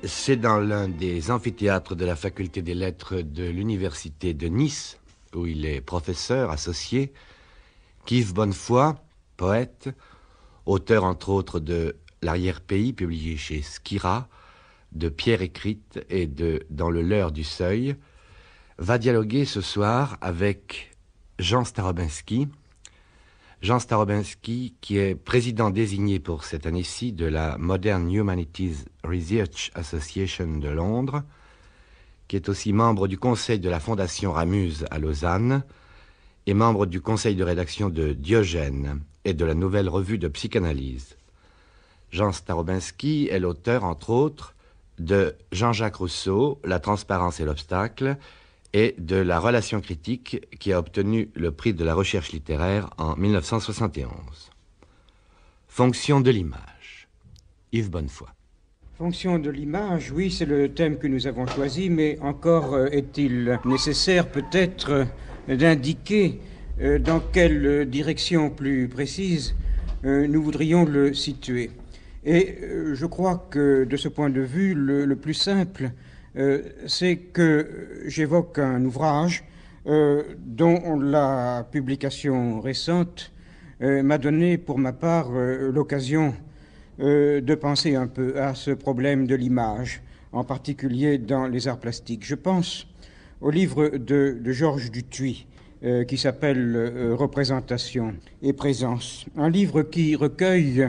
C'est dans l'un des amphithéâtres de la faculté des lettres de l'université de Nice, où il est professeur associé, qu'Yves Bonnefoy, poète, auteur entre autres de L'arrière-pays, publié chez Skira, de Pierre écrite et de Dans le leurre du seuil, va dialoguer ce soir avec Jean Starobinski. Jean Starobinski, qui est président désigné pour cette année-ci de la Modern Humanities Research Association de Londres, qui est aussi membre du conseil de la Fondation Ramuse à Lausanne et membre du conseil de rédaction de Diogène et de la Nouvelle Revue de Psychanalyse. Jean Starobinski est l'auteur, entre autres, de Jean-Jacques Rousseau, La transparence et l'obstacle, et de La relation critique, qui a obtenu le prix de la recherche littéraire en 1971. Fonction de l'image. Yves Bonnefoy. Fonction de l'image, oui, c'est le thème que nous avons choisi, mais encore est-il nécessaire peut-être d'indiquer dans quelle direction plus précise nous voudrions le situer. Et je crois que de ce point de vue, le plus simple, c'est que j'évoque un ouvrage dont la publication récente m'a donné pour ma part l'occasion de penser un peu à ce problème de l'image, en particulier dans les arts plastiques. Je pense au livre de Georges Dutuit qui s'appelle Représentation et présence, un livre qui recueille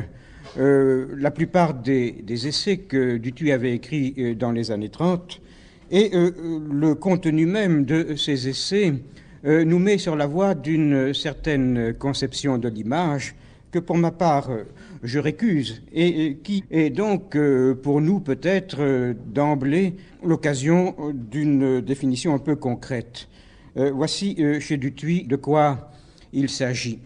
la plupart des essais que Dutuit avait écrits dans les années 30, et le contenu même de ces essais nous met sur la voie d'une certaine conception de l'image que pour ma part je récuse, et qui est donc pour nous peut-être d'emblée l'occasion d'une définition un peu concrète. Voici chez Dutuit de quoi il s'agit.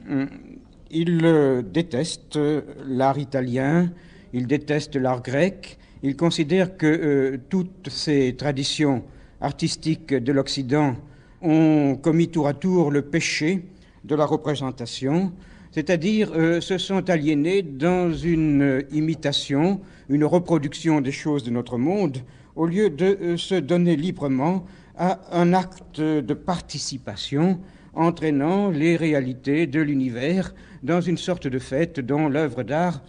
Il déteste l'art italien, il déteste l'art grec, il considère que toutes ces traditions artistiques de l'Occident ont commis tour à tour le péché de la représentation, c'est-à-dire se sont aliénés dans une imitation, une reproduction des choses de notre monde, au lieu de se donner librement à un acte de participation entraînant les réalités de l'univers dans une sorte de fête dont l'œuvre d'art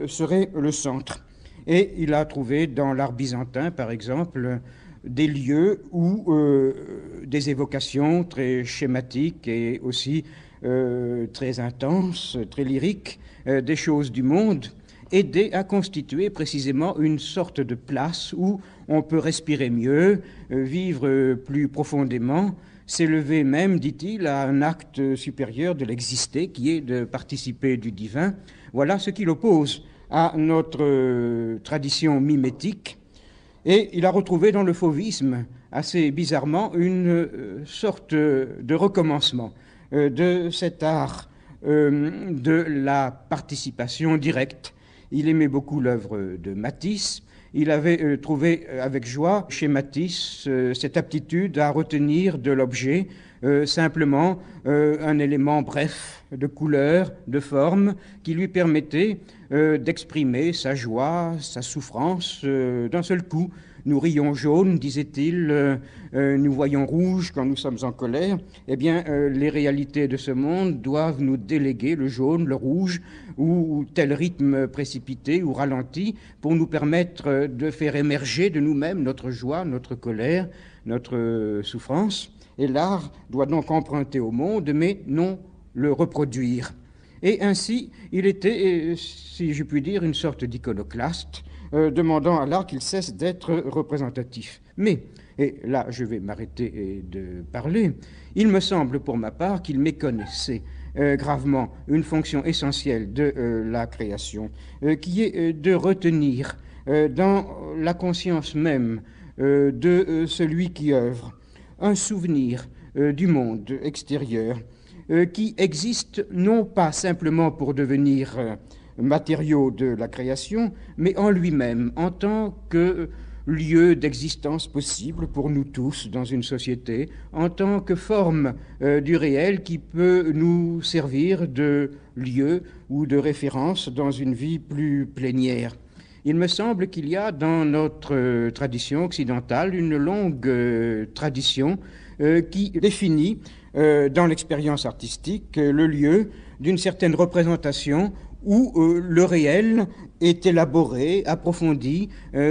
serait le centre. Et il a trouvé dans l'art byzantin, par exemple, des lieux où des évocations très schématiques et aussi très intenses, très lyriques, des choses du monde, aidaient à constituer précisément une sorte de place où on peut respirer mieux, vivre plus profondément, s'élever même, dit-il, à un acte supérieur de l'exister, qui est de participer du divin. Voilà ce qu'il oppose à notre tradition mimétique. Et il a retrouvé dans le fauvisme, assez bizarrement, une sorte de recommencement de cet art de la participation directe. Il aimait beaucoup l'œuvre de Matisse. Il avait trouvé avec joie chez Matisse cette aptitude à retenir de l'objet simplement un élément bref de couleur, de forme, qui lui permettait d'exprimer sa joie, sa souffrance d'un seul coup. Nous rions jaune, disait-il, nous voyons rouge quand nous sommes en colère. Eh bien, les réalités de ce monde doivent nous déléguer le jaune, le rouge, ou tel rythme précipité ou ralenti pour nous permettre de faire émerger de nous-mêmes notre joie, notre colère, notre souffrance. Et l'art doit donc emprunter au monde, mais non le reproduire. Et ainsi, il était, si je puis dire, une sorte d'iconoclaste, demandant à l'art qu'il cesse d'être représentatif. Mais, et là je vais m'arrêter de parler, il me semble pour ma part qu'il méconnaissait gravement une fonction essentielle de la création, qui est de retenir dans la conscience même de celui qui œuvre un souvenir du monde extérieur qui existe non pas simplement pour devenir matériau de la création, mais en lui-même, en tant que lieu d'existence possible pour nous tous dans une société, en tant que forme du réel qui peut nous servir de lieu ou de référence dans une vie plus plénière. Il me semble qu'il y a dans notre tradition occidentale une longue tradition qui définit dans l'expérience artistique le lieu d'une certaine représentation où le réel est élaboré, approfondi,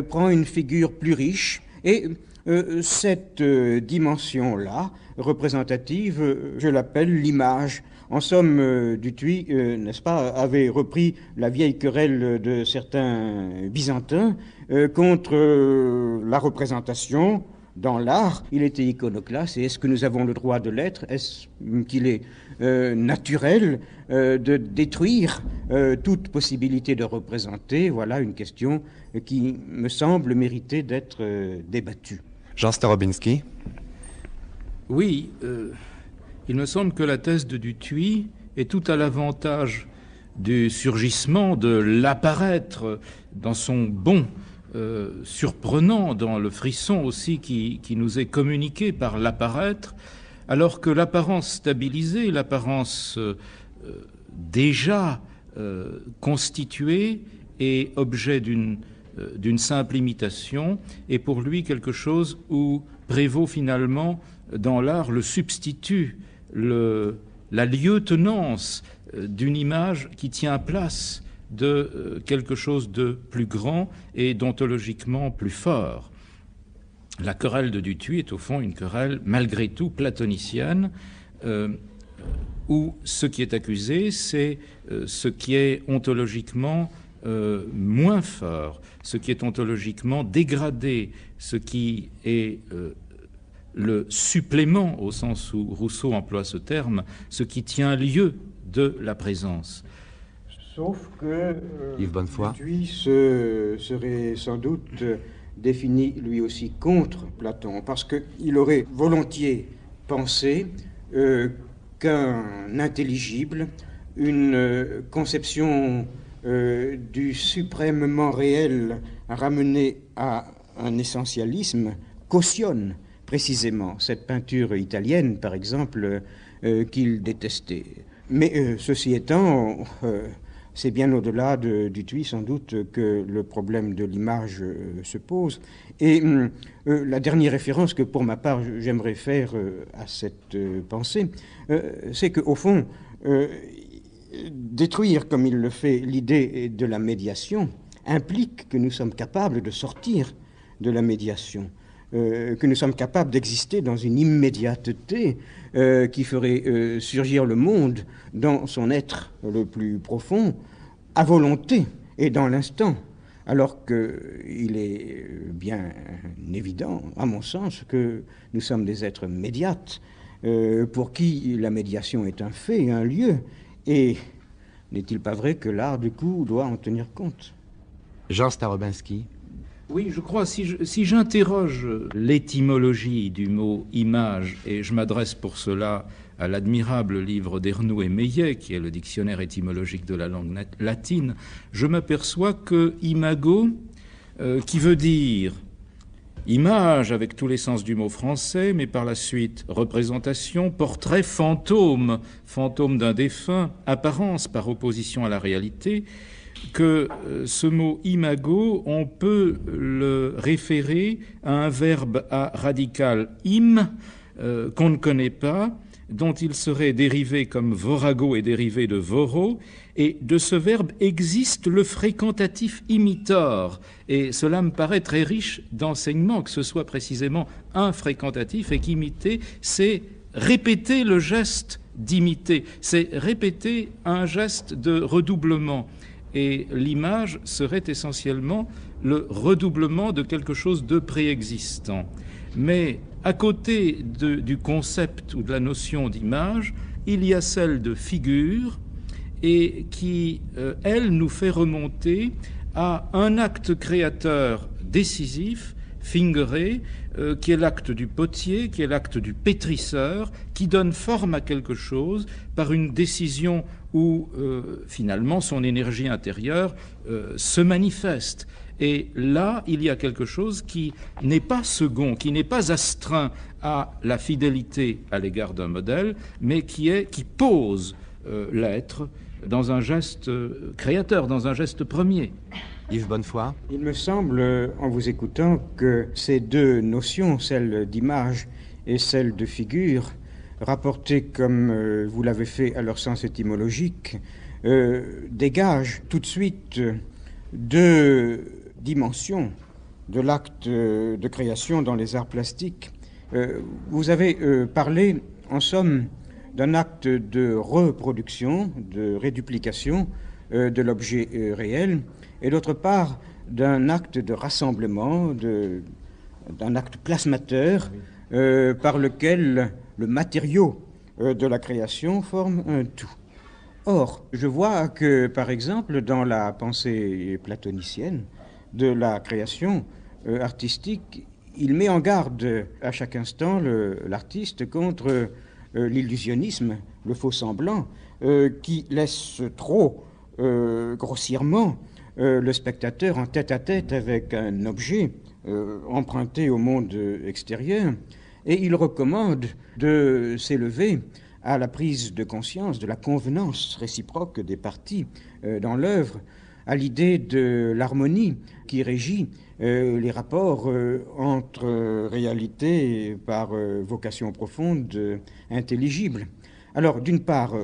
prend une figure plus riche. Et cette dimension-là, représentative, je l'appelle l'image. En somme, Dutuy, n'est-ce pas, avait repris la vieille querelle de certains byzantins contre la représentation dans l'art. Il était iconoclaste, et est-ce que nous avons le droit de l'être? Est-ce qu'il est naturel de détruire toute possibilité de représenter? Voilà une question qui me semble mériter d'être débattue. Jean Starobinski. Oui, il me semble que la thèse de Dutuy est tout à l'avantage du surgissement, de l'apparaître dans son bon surprenant, dans le frisson aussi qui nous est communiqué par l'apparaître, alors que l'apparence stabilisée, l'apparence déjà constituée et objet d'une simple imitation, est pour lui quelque chose où prévaut finalement dans l'art le substitut, la lieutenance d'une image qui tient place de quelque chose de plus grand et d'ontologiquement plus fort. La querelle de Dutuy est au fond une querelle malgré tout platonicienne, où ce qui est accusé, c'est ce qui est ontologiquement moins fort, ce qui est ontologiquement dégradé, ce qui est le supplément, au sens où Rousseau emploie ce terme, ce qui tient lieu de la présence. Sauf que Yves Bonnefoy Dutuy serait sans doute défini lui aussi contre Platon, parce qu'il aurait volontiers pensé qu'un intelligible, une conception du suprêmement réel ramené à un essentialisme cautionne précisément cette peinture italienne, par exemple, qu'il détestait. Mais ceci étant, c'est bien au-delà de Dutuy, sans doute, que le problème de l'image se pose. Et la dernière référence que, pour ma part, j'aimerais faire à cette pensée, c'est qu'au fond, détruire, comme il le fait, l'idée de la médiation implique que nous sommes capables de sortir de la médiation, que nous sommes capables d'exister dans une immédiateté qui ferait surgir le monde dans son être le plus profond, à volonté et dans l'instant, alors qu'il est bien évident, à mon sens, que nous sommes des êtres médiates, pour qui la médiation est un fait, un lieu, et n'est-il pas vrai que l'art, du coup, doit en tenir compte? Jean Starobinski. Oui, je crois, si j'interroge l'étymologie du mot « image », et je m'adresse pour cela à l'admirable livre d'Ernoult et Meillet, qui est le dictionnaire étymologique de la langue latine, je m'aperçois que « imago », qui veut dire image avec tous les sens du mot français, mais par la suite représentation, portrait, fantôme, fantôme d'un défunt, apparence par opposition à la réalité, que ce mot imago, on peut le référer à un verbe à radical im, qu'on ne connaît pas, dont il serait dérivé comme vorago est dérivé de voro, et de ce verbe existe le fréquentatif imitor, et cela me paraît très riche d'enseignements, que ce soit précisément un fréquentatif, et qu'imiter, c'est répéter le geste d'imiter, c'est répéter un geste de redoublement. Et l'image serait essentiellement le redoublement de quelque chose de préexistant. Mais à côté du concept ou de la notion d'image, il y a celle de figure, et qui, elle, nous fait remonter à un acte créateur décisif, fingeré, qui est l'acte du potier, qui est l'acte du pétrisseur, qui donne forme à quelque chose par une décision où finalement son énergie intérieure se manifeste. Et là, il y a quelque chose qui n'est pas second, qui n'est pas astreint à la fidélité à l'égard d'un modèle, mais qui pose l'être dans un geste créateur, dans un geste premier. Yves Bonnefoy? Il me semble, en vous écoutant, que ces deux notions, celle d'image et celle de figure, rapportées comme vous l'avez fait à leur sens étymologique, dégagent tout de suite deux dimensions de l'acte de création dans les arts plastiques. Vous avez parlé, en somme, d'un acte de reproduction, de réduplication de l'objet réel, et d'autre part d'un acte de rassemblement, d'un acte plasmateur par lequel le matériau de la création forme un tout. Or, je vois que, par exemple, dans la pensée platonicienne de la création artistique, il met en garde à chaque instant l'artiste contre l'illusionnisme, le faux-semblant, qui laisse trop grossièrement le spectateur en tête-à-tête avec un objet emprunté au monde extérieur, et il recommande de s'élever à la prise de conscience de la convenance réciproque des parties dans l'œuvre, à l'idée de l'harmonie qui régit les rapports entre réalités par vocation profonde intelligible. Alors, d'une part,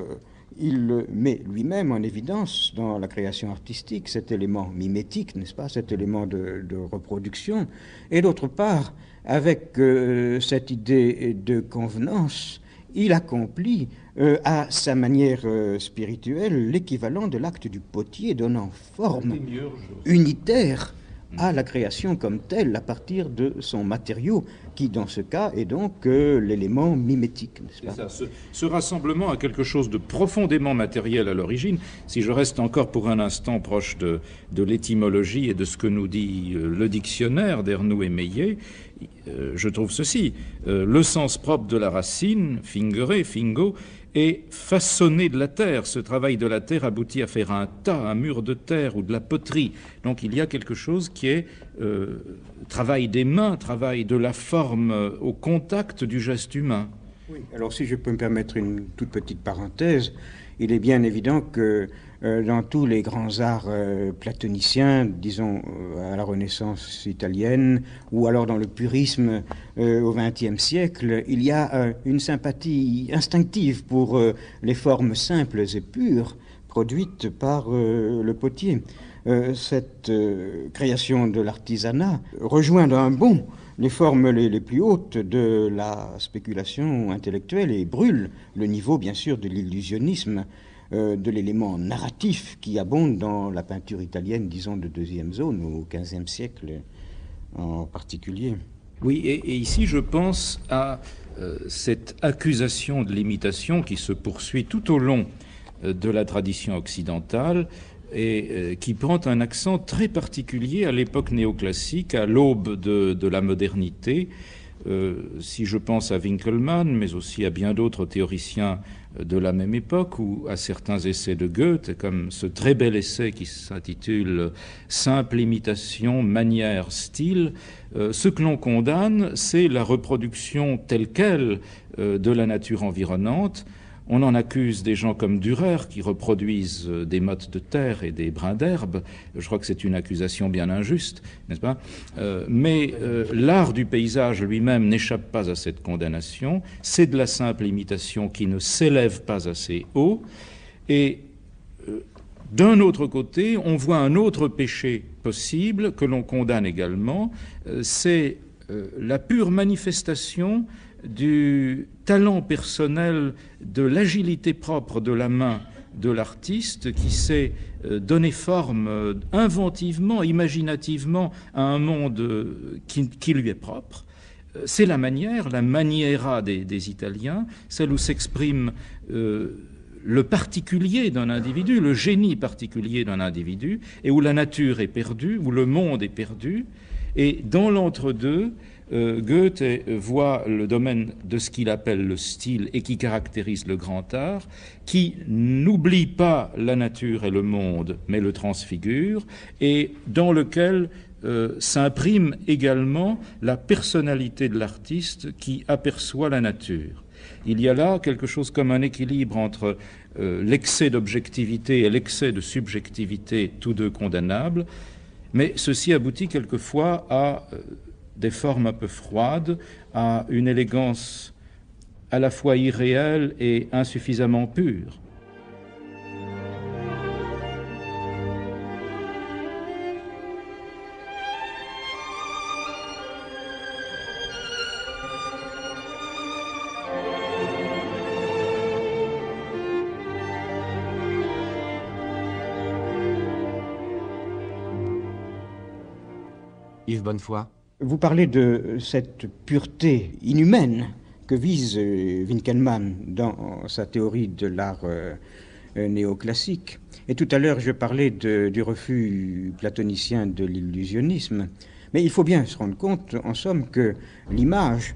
il met lui-même en évidence dans la création artistique cet élément mimétique, n'est-ce pas, cet élément de reproduction, et d'autre part, avec cette idée de convenance, il accomplit à sa manière spirituelle l'équivalent de l'acte du potier, donnant forme unitaire à la création comme telle à partir de son matériau, qui dans ce cas est donc l'élément mimétique, n'est-ce pas ? C'est ça, ce rassemblement a quelque chose de profondément matériel à l'origine. Si je reste encore pour un instant proche de l'étymologie et de ce que nous dit le dictionnaire d'Ernoult et Meillet, je trouve ceci: le sens propre de la racine, fingere, fingo, est façonner de la terre. Ce travail de la terre aboutit à faire un tas, un mur de terre ou de la poterie. Donc il y a quelque chose qui est travail des mains, travail de la forme au contact du geste humain. Oui, alors si je peux me permettre une toute petite parenthèse, il est bien évident que dans tous les grands arts platoniciens, disons à la Renaissance italienne, ou alors dans le purisme au XXe siècle, il y a une sympathie instinctive pour les formes simples et pures produites par le potier. Cette création de l'artisanat rejoint d'un bond les formes les plus hautes de la spéculation intellectuelle et brûle le niveau, bien sûr, de l'illusionnisme, de l'élément narratif qui abonde dans la peinture italienne, disons, de deuxième zone, au XVe siècle en particulier. Oui, et ici je pense à cette accusation de l'imitation qui se poursuit tout au long de la tradition occidentale et qui prend un accent très particulier à l'époque néoclassique, à l'aube de la modernité. Si je pense à Winckelmann, mais aussi à bien d'autres théoriciens de la même époque, ou à certains essais de Goethe, comme ce très bel essai qui s'intitule « Simple imitation, manière, style », ce que l'on condamne, c'est la reproduction telle quelle de la nature environnante. On en accuse des gens comme Dürer qui reproduisent des mottes de terre et des brins d'herbe. Je crois que c'est une accusation bien injuste, n'est-ce pas ? Mais l'art du paysage lui-même n'échappe pas à cette condamnation. C'est de la simple imitation qui ne s'élève pas assez haut. Et d'un autre côté, on voit un autre péché possible que l'on condamne également. C'est la pure manifestation du talent personnel, de l'agilité propre de la main de l'artiste qui sait donner forme inventivement, imaginativement à un monde qui lui est propre. C'est la maniera des Italiens, celle où s'exprime le particulier d'un individu, le génie particulier d'un individu, et où la nature est perdue, où le monde est perdu. Et dans l'entre-deux, Goethe voit le domaine de ce qu'il appelle le style et qui caractérise le grand art, qui n'oublie pas la nature et le monde, mais le transfigure, et dans lequel s'imprime également la personnalité de l'artiste qui aperçoit la nature. Il y a là quelque chose comme un équilibre entre l'excès d'objectivité et l'excès de subjectivité, tous deux condamnables, mais ceci aboutit quelquefois à des formes un peu froides, à une élégance à la fois irréelle et insuffisamment pure. Yves Bonnefoy. Vous parlez de cette pureté inhumaine que vise Winckelmann dans sa théorie de l'art néoclassique. Et tout à l'heure, je parlais du refus platonicien de l'illusionnisme. Mais il faut bien se rendre compte, en somme, que l'image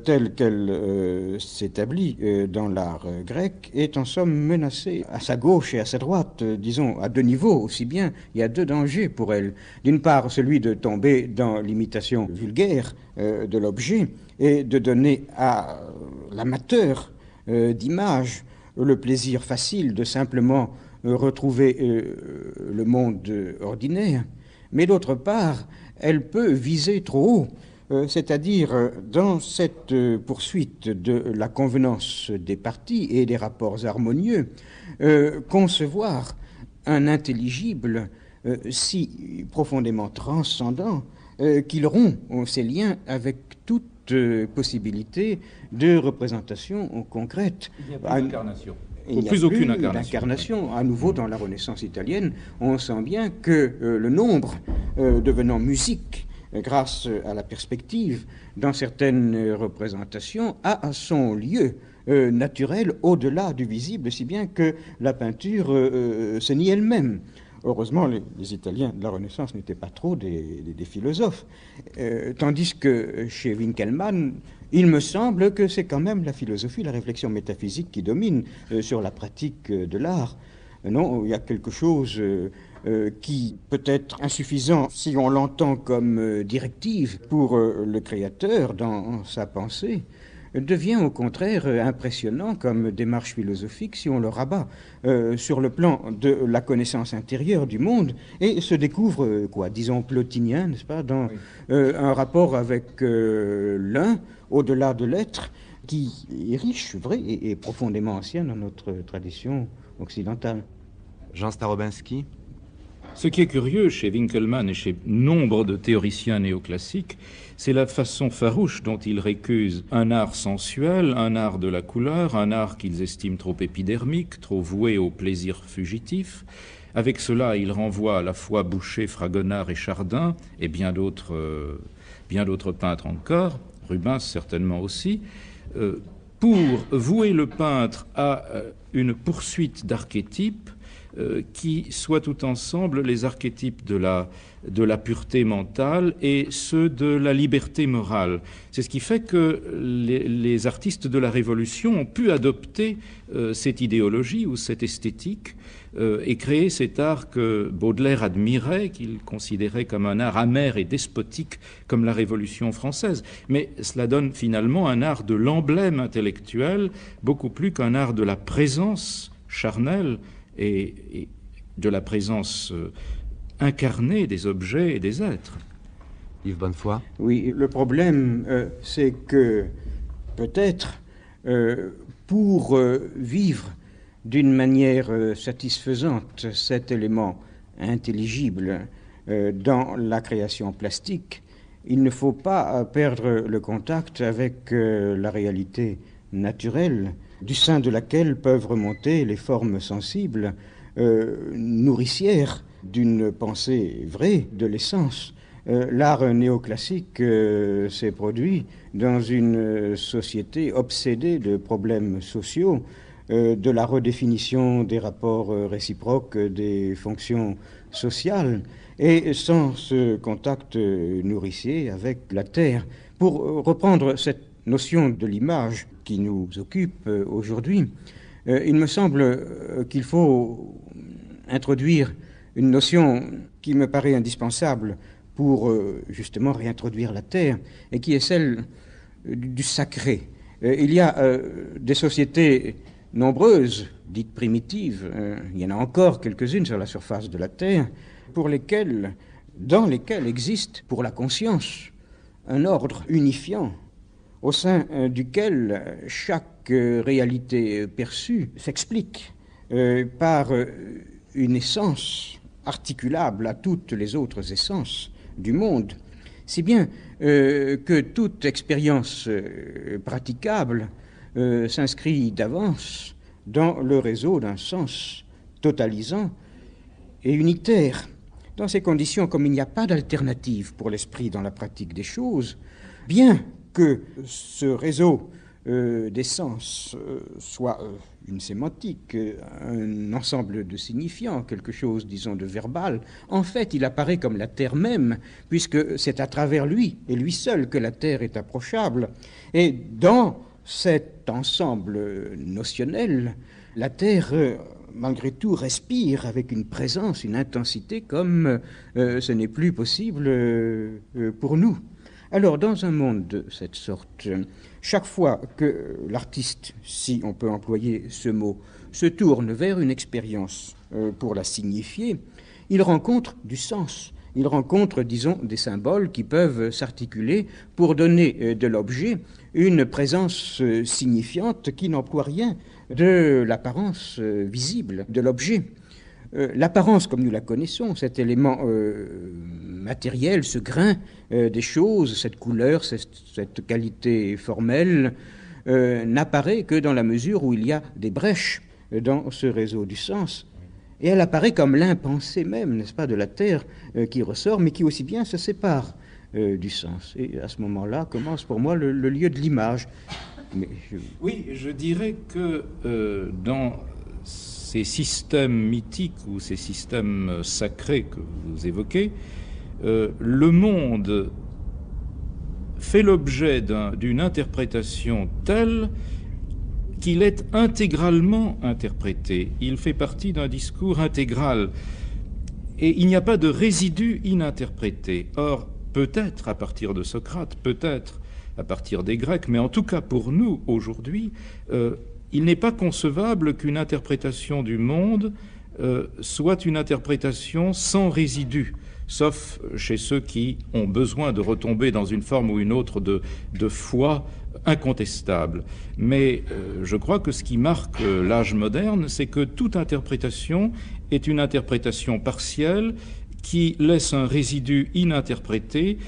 telle qu'elle s'établit dans l'art grec est en somme menacée à sa gauche et à sa droite, disons à deux niveaux aussi bien. Il y a deux dangers pour elle. D'une part, celui de tomber dans l'imitation vulgaire de l'objet et de donner à l'amateur d'image le plaisir facile de simplement retrouver le monde ordinaire. Mais d'autre part, elle peut viser trop haut. C'est-à-dire dans cette poursuite de la convenance des parties et des rapports harmonieux, concevoir un intelligible si profondément transcendant qu'il rompt ses liens avec toute possibilité de représentation concrète. Il n'y a plus d'incarnation. Il n'y a plus aucune incarnation. À nouveau, dans la Renaissance italienne, on sent bien que le nombre devenant musique, grâce à la perspective, dans certaines représentations, a son lieu naturel au-delà du visible, si bien que la peinture se nie elle-même. Heureusement, les Italiens de la Renaissance n'étaient pas trop des philosophes, tandis que chez Winckelmann, il me semble que c'est quand même la philosophie, la réflexion métaphysique qui domine sur la pratique de l'art. Non, il y a quelque chose qui peut être insuffisant si on l'entend comme directive pour le créateur dans sa pensée, devient au contraire impressionnant comme démarche philosophique si on le rabat sur le plan de la connaissance intérieure du monde et se découvre, disons, plotinien, n'est-ce pas, dans un rapport avec l'un, au-delà de l'être, qui est riche, vrai, et profondément ancien dans notre tradition occidentale. Jean Starobinski. Ce qui est curieux chez Winckelmann et chez nombre de théoriciens néoclassiques, c'est la façon farouche dont ils récusent un art sensuel, un art de la couleur, un art qu'ils estiment trop épidermique, trop voué au plaisir fugitif. Avec cela, ils renvoient à la fois Boucher, Fragonard et Chardin, et bien d'autres peintres encore, Rubens certainement aussi, pour vouer le peintre à une poursuite d'archétypes qui soient tout ensemble les archétypes de la pureté mentale et ceux de la liberté morale. C'est ce qui fait que les artistes de la Révolution ont pu adopter cette idéologie ou cette esthétique et créer cet art que Baudelaire admirait, qu'il considérait comme un art amer et despotique comme la Révolution française. Mais cela donne finalement un art de l'emblème intellectuel beaucoup plus qu'un art de la présence charnelle et de la présence incarnée des objets et des êtres. Yves Bonnefoy. Oui, le problème, c'est que peut-être pour vivre d'une manière satisfaisante cet élément intelligible dans la création plastique, il ne faut pas perdre le contact avec la réalité naturelle, du sein de laquelle peuvent remonter les formes sensibles, nourricières d'une pensée vraie, de l'essence. L'art néoclassique s'est produit dans une société obsédée de problèmes sociaux, de la redéfinition des rapports réciproques des fonctions sociales, et sans ce contact nourricier avec la terre. Pour reprendre cette notion de l'image qui nous occupe aujourd'hui, il me semble qu'il faut introduire une notion qui me paraît indispensable pour justement réintroduire la terre, et qui est celle du sacré. Il y a des sociétés nombreuses, dites primitives, il y en a encore quelques-unes sur la surface de la Terre, dans lesquelles existe pour la conscience un ordre unifiant au sein duquel chaque réalité perçue s'explique par une essence articulable à toutes les autres essences du monde, si bien que toute expérience praticable s'inscrit d'avance dans le réseau d'un sens totalisant et unitaire. Dans ces conditions, comme il n'y a pas d'alternative pour l'esprit dans la pratique des choses, bien que ce réseau des sens soit une sémantique, un ensemble de signifiants, quelque chose, disons, de verbal, en fait, il apparaît comme la Terre même, puisque c'est à travers lui, et lui seul, que la Terre est approchable. Et dans cet ensemble notionnel, la Terre, malgré tout, respire avec une présence, une intensité, comme ce n'est plus possible pour nous. Alors, dans un monde de cette sorte, chaque fois que l'artiste, si on peut employer ce mot, se tourne vers une expérience pour la signifier, il rencontre du sens. Il rencontre, disons, des symboles qui peuvent s'articuler pour donner de l'objet une présence signifiante qui n'emploie rien de l'apparence visible de l'objet. L'apparence, comme nous la connaissons, cet élément matériel, ce grain des choses, cette couleur, cette qualité formelle, n'apparaît que dans la mesure où il y a des brèches dans ce réseau du sens. Et elle apparaît comme l'impensé même, n'est-ce pas, de la Terre qui ressort, mais qui aussi bien se sépare du sens. Et à ce moment-là commence pour moi le lieu de l'image. Oui, je dirais que dans ces systèmes mythiques ou ces systèmes sacrés que vous évoquez, le monde fait l'objet d'une interprétation telle qu'il est intégralement interprété. Il fait partie d'un discours intégral et il n'y a pas de résidu ininterprété. Or, peut-être à partir de Socrate, peut-être à partir des Grecs, mais en tout cas pour nous aujourd'hui, il n'est pas concevable qu'une interprétation du monde soit une interprétation sans résidu, sauf chez ceux qui ont besoin de retomber dans une forme ou une autre de foi incontestable. Mais je crois que ce qui marque l'âge moderne, c'est que toute interprétation est une interprétation partielle qui laisse un résidu ininterprété,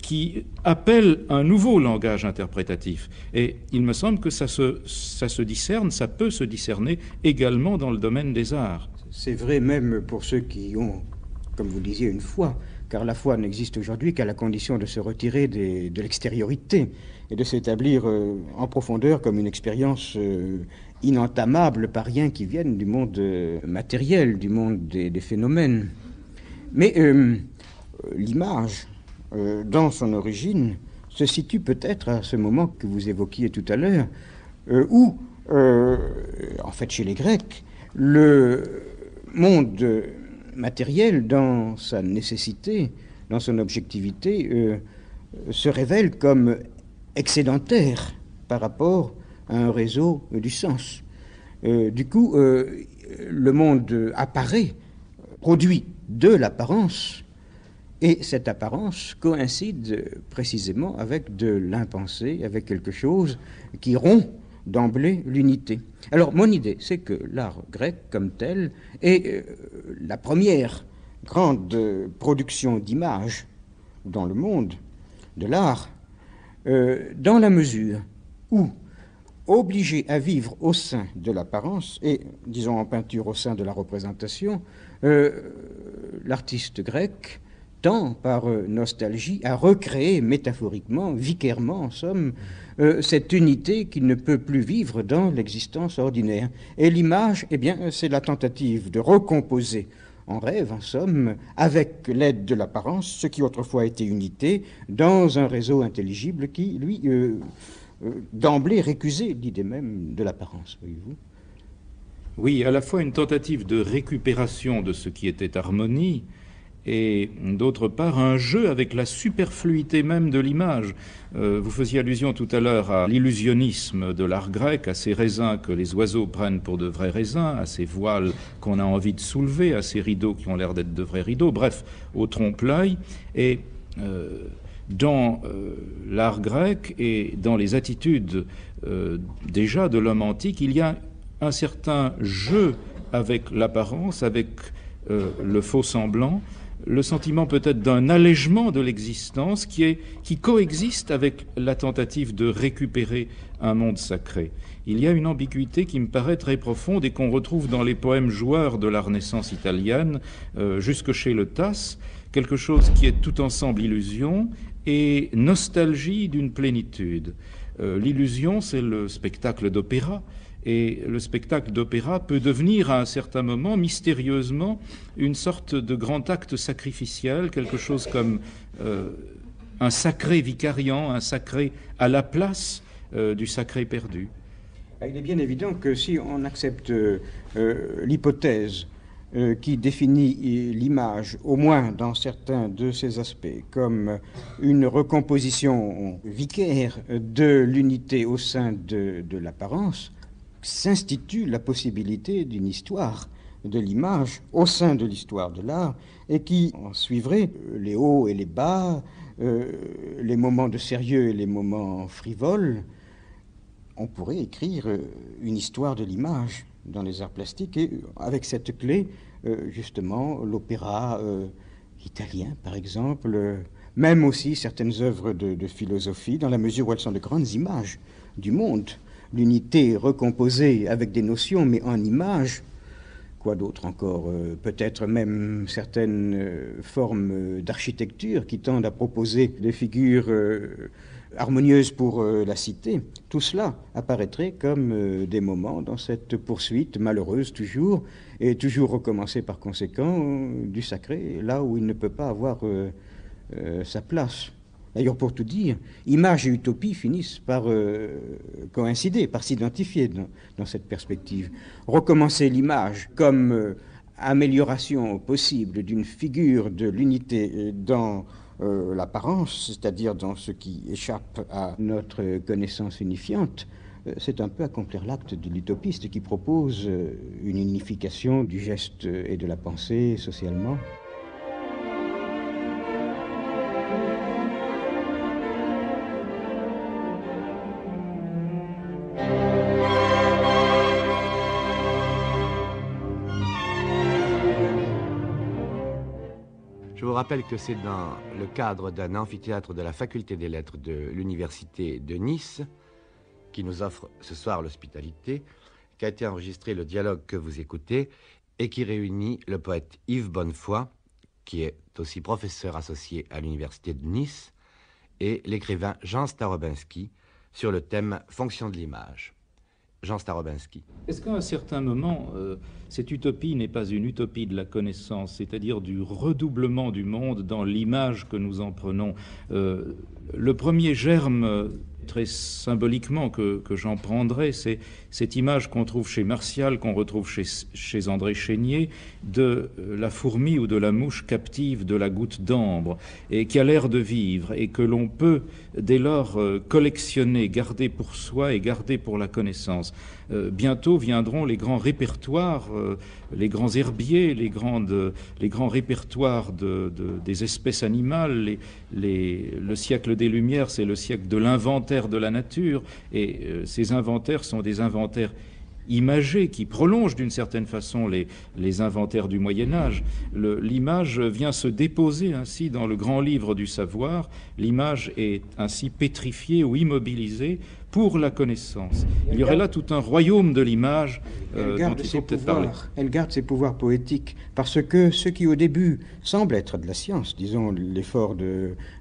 qui appelle un nouveau langage interprétatif. Et il me semble que ça se discerne, ça peut se discerner également dans le domaine des arts. C'est vrai même pour ceux qui ont, comme vous disiez, une foi, car la foi n'existe aujourd'hui qu'à la condition de se retirer de l'extériorité et de s'établir en profondeur comme une expérience inentamable par rien qui vienne du monde matériel, du monde des phénomènes. Mais l'image, dans son origine, se situe peut-être à ce moment que vous évoquiez tout à l'heure, où, en fait, chez les Grecs, le monde matériel, dans sa nécessité, dans son objectivité, se révèle comme excédentaire par rapport à un réseau du sens. Du coup, le monde apparaît, produit de l'apparence, et cette apparence coïncide précisément avec de l'impensé, avec quelque chose qui rompt d'emblée l'unité. Alors, mon idée, c'est que l'art grec, comme tel, est la première grande production d'images dans le monde de l'art, dans la mesure où, obligé à vivre au sein de l'apparence, et, disons en peinture, au sein de la représentation, l'artiste grec tend, par nostalgie, à recréer métaphoriquement, vicairement, en somme, cette unité qui ne peut plus vivre dans l'existence ordinaire. Et l'image, eh bien, c'est la tentative de recomposer en rêve, en somme, avec l'aide de l'apparence, ce qui autrefois était unité, dans un réseau intelligible qui, lui, d'emblée récusait l'idée même de l'apparence, voyez-vous. Oui, à la fois une tentative de récupération de ce qui était harmonie, et d'autre part un jeu avec la superfluité même de l'image. Vous faisiez allusion tout à l'heure à l'illusionnisme de l'art grec, à ces raisins que les oiseaux prennent pour de vrais raisins, à ces voiles qu'on a envie de soulever, à ces rideaux qui ont l'air d'être de vrais rideaux, bref, au trompe-l'œil. Et dans l'art grec et dans les attitudes déjà de l'homme antique, il y a un certain jeu avec l'apparence, avec le faux semblant, le sentiment peut-être d'un allègement de l'existence qui coexiste avec la tentative de récupérer un monde sacré. Il y a une ambiguïté qui me paraît très profonde et qu'on retrouve dans les poèmes joueurs de la Renaissance italienne, jusque chez le Tasse, quelque chose qui est tout ensemble illusion et nostalgie d'une plénitude. L'illusion, c'est le spectacle d'opéra. Et le spectacle d'opéra peut devenir à un certain moment, mystérieusement, une sorte de grand acte sacrificiel, quelque chose comme un sacré vicariant, un sacré à la place du sacré perdu. Il est bien évident que si on accepte l'hypothèse qui définit l'image, au moins dans certains de ses aspects, comme une recomposition vicaire de l'unité au sein de l'apparence, s'institue la possibilité d'une histoire de l'image au sein de l'histoire de l'art et qui en suivrait les hauts et les bas, les moments de sérieux et les moments frivoles. On pourrait écrire une histoire de l'image dans les arts plastiques et avec cette clé, justement, l'opéra italien, par exemple, même aussi certaines œuvres de philosophie, dans la mesure où elles sont de grandes images du monde. L'unité recomposée avec des notions, mais en images. Quoi d'autre encore? Peut-être même certaines formes d'architecture qui tendent à proposer des figures harmonieuses pour la cité. Tout cela apparaîtrait comme des moments dans cette poursuite malheureuse toujours, et toujours recommencée par conséquent du sacré, là où il ne peut pas avoir sa place. D'ailleurs, pour tout dire, image et utopie finissent par coïncider, par s'identifier dans cette perspective. Recommencer l'image comme amélioration possible d'une figure de l'unité dans l'apparence, c'est-à-dire dans ce qui échappe à notre connaissance unifiante, c'est un peu accomplir l'acte de l'utopiste qui propose une unification du geste et de la pensée socialement. Je vous rappelle que c'est dans le cadre d'un amphithéâtre de la Faculté des Lettres de l'Université de Nice, qui nous offre ce soir l'hospitalité, qu'a été enregistré le dialogue que vous écoutez et qui réunit le poète Yves Bonnefoy, qui est aussi professeur associé à l'Université de Nice, et l'écrivain Jean Starobinski sur le thème « Fonction de l'image ». Jean Starobinski. Est-ce qu'à un certain moment, cette utopie n'est pas une utopie de la connaissance, c'est-à-dire du redoublement du monde dans l'image que nous en prenons? Le premier germe, très symboliquement, que j'en prendrai, c'est cette image qu'on trouve chez Martial, qu'on retrouve chez André Chénier, de la fourmi ou de la mouche captive de la goutte d'ambre, et qui a l'air de vivre, et que l'on peut dès lors collectionner, garder pour soi et garder pour la connaissance. Bientôt viendront les grands répertoires, les grands herbiers, les grands répertoires des espèces animales. Le siècle des Lumières, c'est le siècle de l'inventaire de la nature, et ces inventaires sont des inventaires imagés qui prolongent d'une certaine façon les inventaires du Moyen-Âge. L'image vient se déposer ainsi dans le grand livre du savoir. L'image est ainsi pétrifiée ou immobilisée pour la connaissance. Il y aurait là tout un royaume de l'image dont il faut peut-être parler. Elle garde ses pouvoirs poétiques, parce que ce qui au début semble être de la science, disons l'effort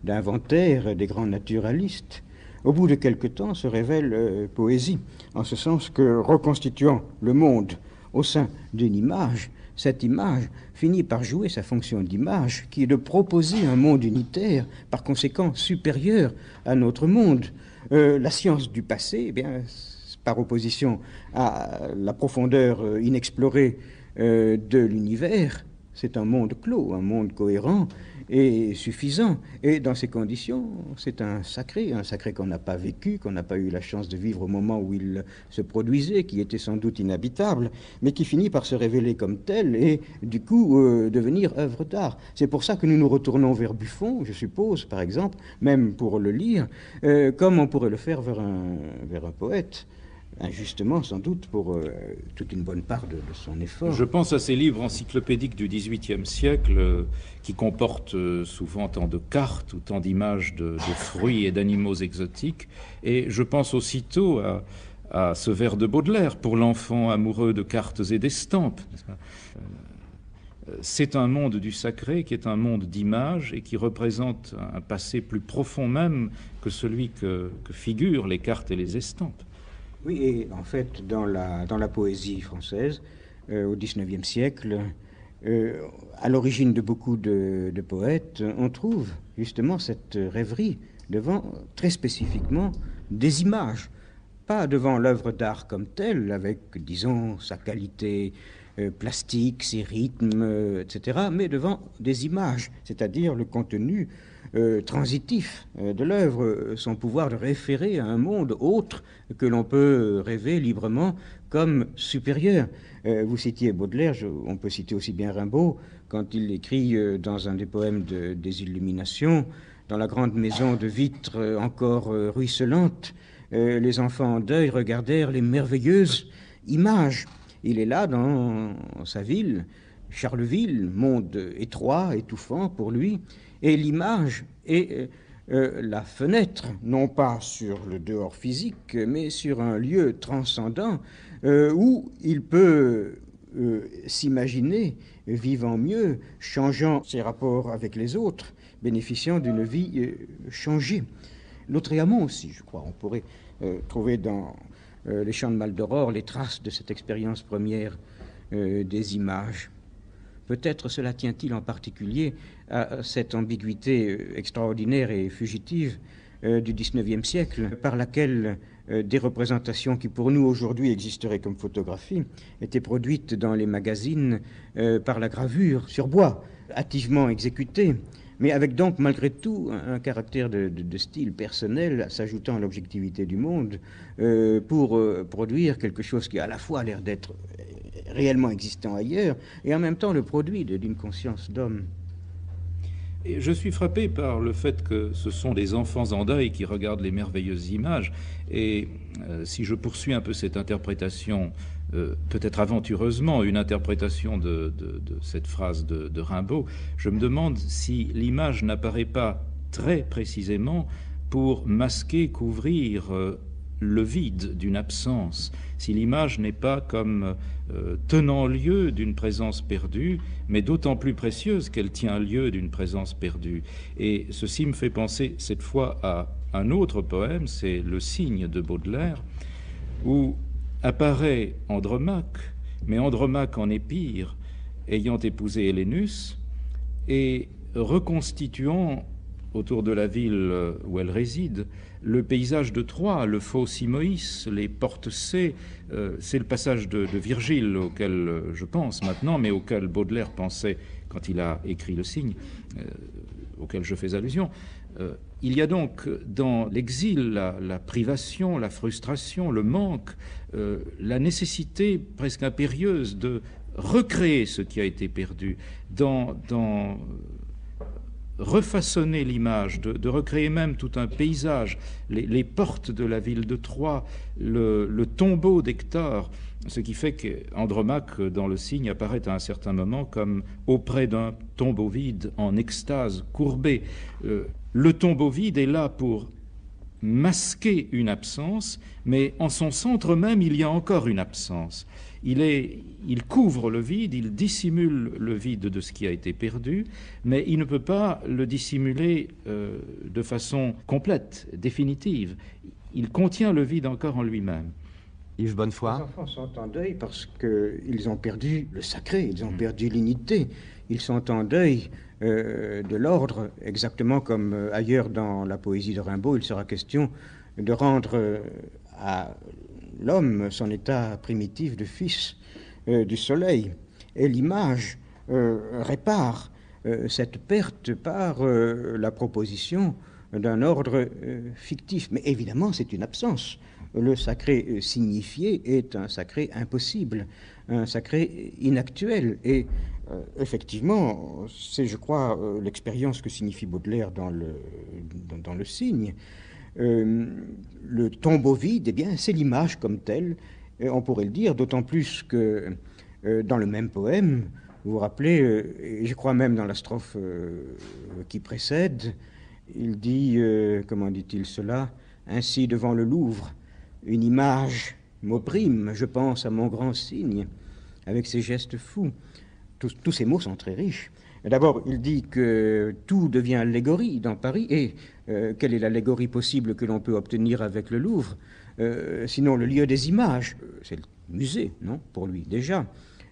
d'inventaire des grands naturalistes, au bout de quelque temps se révèle poésie, en ce sens que, reconstituant le monde au sein d'une image, cette image finit par jouer sa fonction d'image, qui est de proposer un monde unitaire, par conséquent supérieur à notre monde. La science du passé, eh bien, par opposition à la profondeur inexplorée de l'univers, c'est un monde clos, un monde cohérent et suffisant. Et dans ces conditions, c'est un sacré qu'on n'a pas vécu, qu'on n'a pas eu la chance de vivre au moment où il se produisait, qui était sans doute inhabitable, mais qui finit par se révéler comme tel et du coup devenir œuvre d'art. C'est pour ça que nous nous retournons vers Buffon, je suppose, par exemple, même pour le lire, comme on pourrait le faire vers un poète. Injustement, sans doute, pour toute une bonne part de son effort. Je pense à ces livres encyclopédiques du XVIIIe siècle qui comportent souvent tant de cartes ou tant d'images de fruits et d'animaux exotiques. Et je pense aussitôt à ce vers de Baudelaire, pour l'enfant amoureux de cartes et d'estampes. C'est un monde du sacré qui est un monde d'images et qui représente un passé plus profond même que celui que figurent les cartes et les estampes. Oui, et en fait, dans la poésie française, au XIXe siècle, à l'origine de beaucoup de poètes, on trouve justement cette rêverie devant, très spécifiquement, des images. Pas devant l'œuvre d'art comme telle, avec, disons, sa qualité plastique, ses rythmes, etc., mais devant des images, c'est-à-dire le contenu transitif de l'œuvre, son pouvoir de référer à un monde autre que l'on peut rêver librement comme supérieur. Vous citiez Baudelaire, on peut citer aussi bien Rimbaud, quand il écrit dans un des poèmes des Illuminations, dans la grande maison de vitres encore ruisselante, les enfants en deuil regardèrent les merveilleuses images. Il est là dans sa ville, Charleville, monde étroit, étouffant pour lui, et l'image est la fenêtre, non pas sur le dehors physique, mais sur un lieu transcendant où il peut s'imaginer vivant mieux, changeant ses rapports avec les autres, bénéficiant d'une vie changée. Lautréamont aussi, je crois, on pourrait trouver dans les Chants de Maldoror les traces de cette expérience première des images. Peut-être cela tient-il en particulier à cette ambiguïté extraordinaire et fugitive du XIXe siècle, par laquelle des représentations qui pour nous aujourd'hui existeraient comme photographies étaient produites dans les magazines par la gravure sur bois, hâtivement exécutée, mais avec donc malgré tout un caractère de style personnel s'ajoutant à l'objectivité du monde pour produire quelque chose qui a à la fois l'air d'être réellement existant ailleurs et en même temps le produit d'une conscience d'homme. Et je suis frappé par le fait que ce sont des enfants en deuil qui regardent les merveilleuses images. Et si je poursuis un peu cette interprétation, peut-être aventureusement, une interprétation de cette phrase de Rimbaud, je me demande si l'image n'apparaît pas très précisément pour masquer, couvrir le vide d'une absence, si l'image n'est pas comme tenant lieu d'une présence perdue, mais d'autant plus précieuse qu'elle tient lieu d'une présence perdue. Et ceci me fait penser cette fois à un autre poème, c'est Le Cygne de Baudelaire, où apparaît Andromaque, mais Andromaque en Épire, ayant épousé Hélénus, et reconstituant autour de la ville où elle réside le paysage de Troie, le faux Simoïs, les portes C. C'est le passage de Virgile auquel je pense maintenant, mais auquel Baudelaire pensait quand il a écrit Le Cygne, auquel je fais allusion. Il y a donc dans l'exil la privation, la frustration, le manque, la nécessité presque impérieuse de recréer ce qui a été perdu, dans refaçonner l'image, de recréer même tout un paysage, les portes de la ville de Troie, le tombeau d'Hector, ce qui fait qu'Andromaque, dans Le Cygne, apparaît à un certain moment comme auprès d'un tombeau vide, en extase, courbé. Le tombeau vide est là pour masquer une absence, mais en son centre même, il y a encore une absence. Il couvre le vide, il dissimule le vide de ce qui a été perdu, mais il ne peut pas le dissimuler de façon complète, définitive. Il contient le vide encore en lui-même. Yves Bonnefoy. Les enfants sont en deuil parce qu'ils ont perdu le sacré, ils ont perdu l'unité. Ils sont en deuil de l'ordre, exactement comme ailleurs dans la poésie de Rimbaud, il sera question de rendre à l'homme son état primitif de fils du soleil. Et l'image répare cette perte par la proposition d'un ordre fictif. Mais évidemment, c'est une absence. Le sacré signifié est un sacré impossible, un sacré inactuel. Et effectivement, c'est, je crois, l'expérience que signifie Baudelaire dans le cygne. Le tombeau vide, eh bien, c'est l'image comme telle, on pourrait le dire, d'autant plus que dans le même poème, vous vous rappelez, et je crois même dans la strophe qui précède, il dit, comment dit-il cela? Ainsi devant le Louvre, une image m'opprime, je pense à mon grand cygne, avec ses gestes fous. Tous ces mots sont très riches. D'abord, il dit que tout devient allégorie dans Paris, et quelle est l'allégorie possible que l'on peut obtenir avec le Louvre? Sinon le lieu des images, c'est le musée, non, pour lui déjà.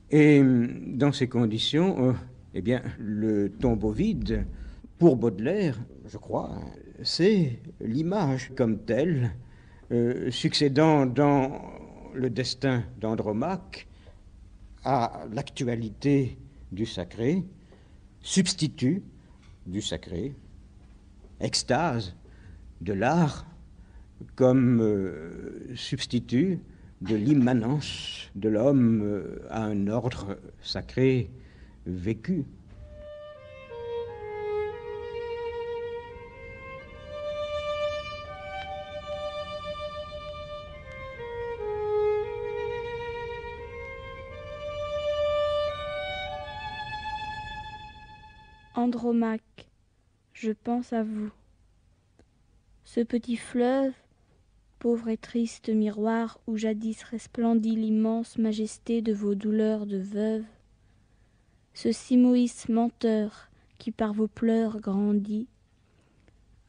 Et dans ces conditions, eh bien, le tombeau vide, pour Baudelaire, je crois, c'est l'image comme telle, succédant dans le destin d'Andromaque à l'actualité du sacré, substitut du sacré, extase de l'art comme substitut de l'immanence de l'homme à un ordre sacré vécu. Andromaque, je pense à vous. Ce petit fleuve, pauvre et triste miroir où jadis resplendit l'immense majesté de vos douleurs de veuve, ce Simoïs menteur qui par vos pleurs grandit,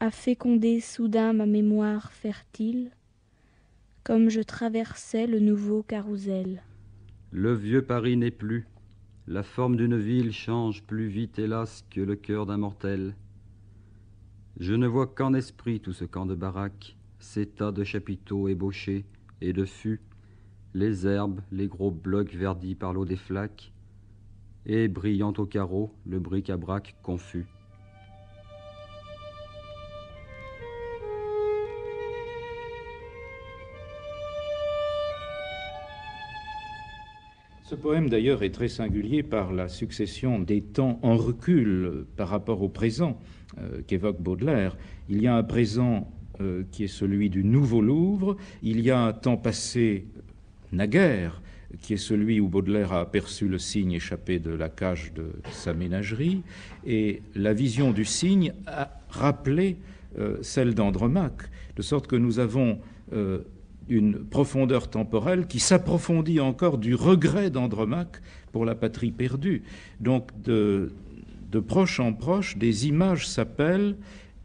a fécondé soudain ma mémoire fertile, comme je traversais le nouveau carrousel. Le vieux Paris n'est plus. La forme d'une ville change plus vite, hélas, que le cœur d'un mortel. Je ne vois qu'en esprit tout ce camp de baraques, ces tas de chapiteaux ébauchés et de fûts, les herbes, les gros blocs verdis par l'eau des flaques, et brillant au carreau, le bric-à-brac confus. Ce poème d'ailleurs est très singulier par la succession des temps en recul par rapport au présent qu'évoque Baudelaire. Il y a un présent qui est celui du Nouveau Louvre, il y a un temps passé naguère qui est celui où Baudelaire a aperçu le cygne échappé de la cage de sa ménagerie, et la vision du cygne a rappelé celle d'Andromaque, de sorte que nous avons une profondeur temporelle qui s'approfondit encore du regret d'Andromaque pour la patrie perdue. Donc de proche en proche, des images s'appellent,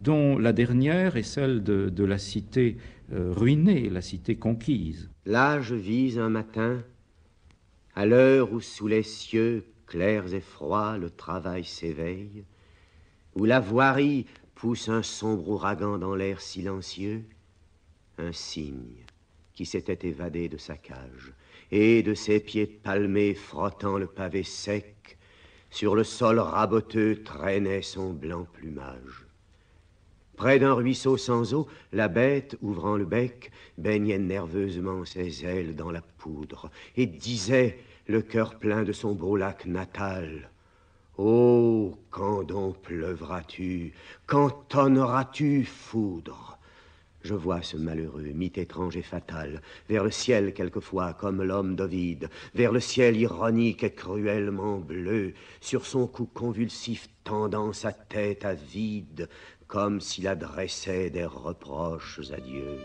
dont la dernière est celle de la cité ruinée, la cité conquise. Là je vis un matin, à l'heure où sous les cieux clairs et froids le travail s'éveille, où la voirie pousse un sombre ouragan dans l'air silencieux, un cygne qui s'était évadé de sa cage, et de ses pieds palmés frottant le pavé sec, sur le sol raboteux traînait son blanc plumage. Près d'un ruisseau sans eau, la bête, ouvrant le bec, baignait nerveusement ses ailes dans la poudre, et disait, le cœur plein de son beau lac natal, « Oh, quand donc pleuvras-tu, quand tonneras-tu, foudre ?» Je vois ce malheureux, mythe étrange et fatal, vers le ciel quelquefois comme l'homme d'Ovide, vers le ciel ironique et cruellement bleu, sur son cou convulsif tendant sa tête à vide, comme s'il adressait des reproches à Dieu.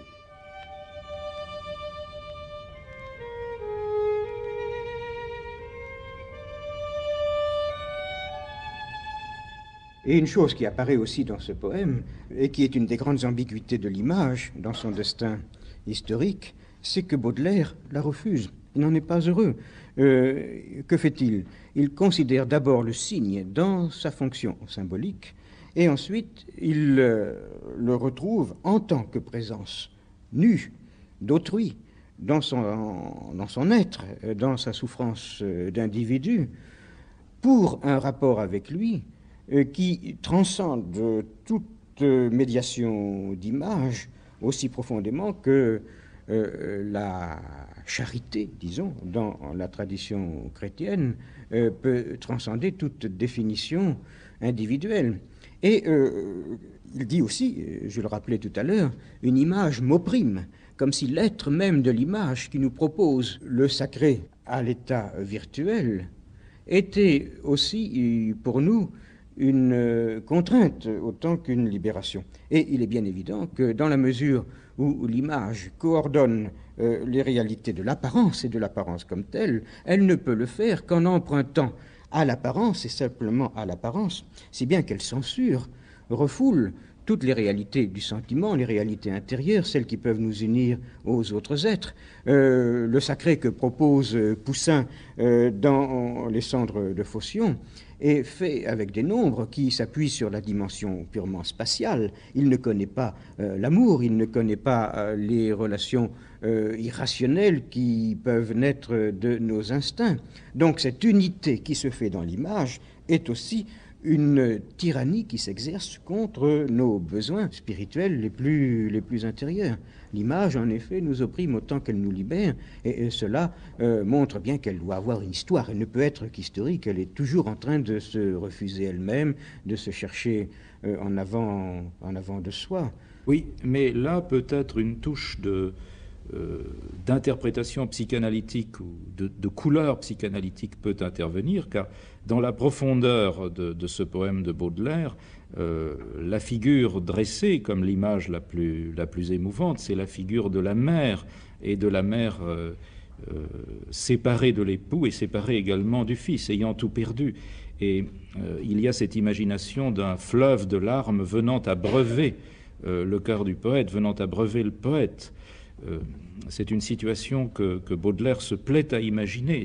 Et une chose qui apparaît aussi dans ce poème, et qui est une des grandes ambiguïtés de l'image dans son destin historique, c'est que Baudelaire la refuse. Il n'en est pas heureux. Que fait-il? Il considère d'abord le cygne dans sa fonction symbolique, et ensuite il le retrouve en tant que présence nue d'autrui, dans son être, dans sa souffrance d'individu. pour un rapport avec lui qui transcende toute médiation d'image aussi profondément que la charité, disons, dans la tradition chrétienne, peut transcender toute définition individuelle. Et il dit aussi, je le rappelais tout à l'heure, une image m'opprime, comme si l'être même de l'image qui nous propose le sacré à l'état virtuel était aussi pour nous une contrainte autant qu'une libération. Et il est bien évident que dans la mesure où l'image coordonne les réalités de l'apparence et de l'apparence comme telle, elle ne peut le faire qu'en empruntant à l'apparence et simplement à l'apparence, si bien qu'elle censure, refoule toutes les réalités du sentiment, les réalités intérieures, celles qui peuvent nous unir aux autres êtres. Le sacré que propose Poussin dans Les Cendres de Phocion est fait avec des nombres qui s'appuient sur la dimension purement spatiale. Il ne connaît pas l'amour, il ne connaît pas les relations irrationnelles qui peuvent naître de nos instincts. Donc cette unité qui se fait dans l'image est aussi une tyrannie qui s'exerce contre nos besoins spirituels les plus intérieurs. L'image, en effet, nous opprime autant qu'elle nous libère, et cela montre bien qu'elle doit avoir une histoire. Elle ne peut être qu'historique, elle est toujours en train de se refuser elle-même, de se chercher en avant de soi. Oui, mais là, peut-être une touche d'interprétation psychanalytique ou de couleur psychanalytique peut intervenir, car dans la profondeur de ce poème de Baudelaire, la figure dressée comme l'image la plus émouvante, c'est la figure de la mère, et de la mère séparée de l'époux et séparée également du fils, ayant tout perdu. Et il y a cette imagination d'un fleuve de larmes venant abreuver le cœur du poète, venant abreuver le poète. C'est une situation que Baudelaire se plaît à imaginer,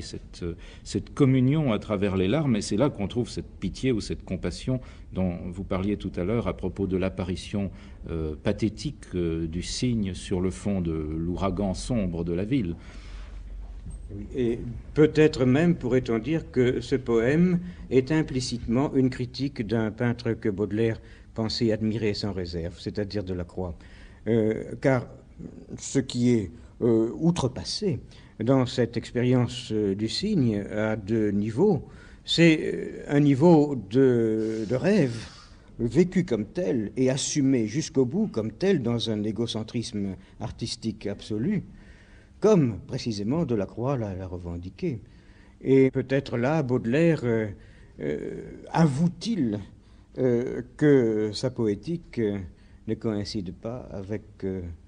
cette communion à travers les larmes, et c'est là qu'on trouve cette pitié ou cette compassion dont vous parliez tout à l'heure à propos de l'apparition pathétique du cygne sur le fond de l'ouragan sombre de la ville. Et peut-être même pourrait-on dire que ce poème est implicitement une critique d'un peintre que Baudelaire pensait admirer sans réserve, c'est-à-dire Delacroix. Car ce qui est outrepassé dans cette expérience du cygne à deux niveaux, c'est un niveau de rêve vécu comme tel et assumé jusqu'au bout comme tel dans un égocentrisme artistique absolu, comme précisément Delacroix l'a revendiqué. Et peut-être là, Baudelaire avoue-t-il que sa poétique ne coïncide pas avec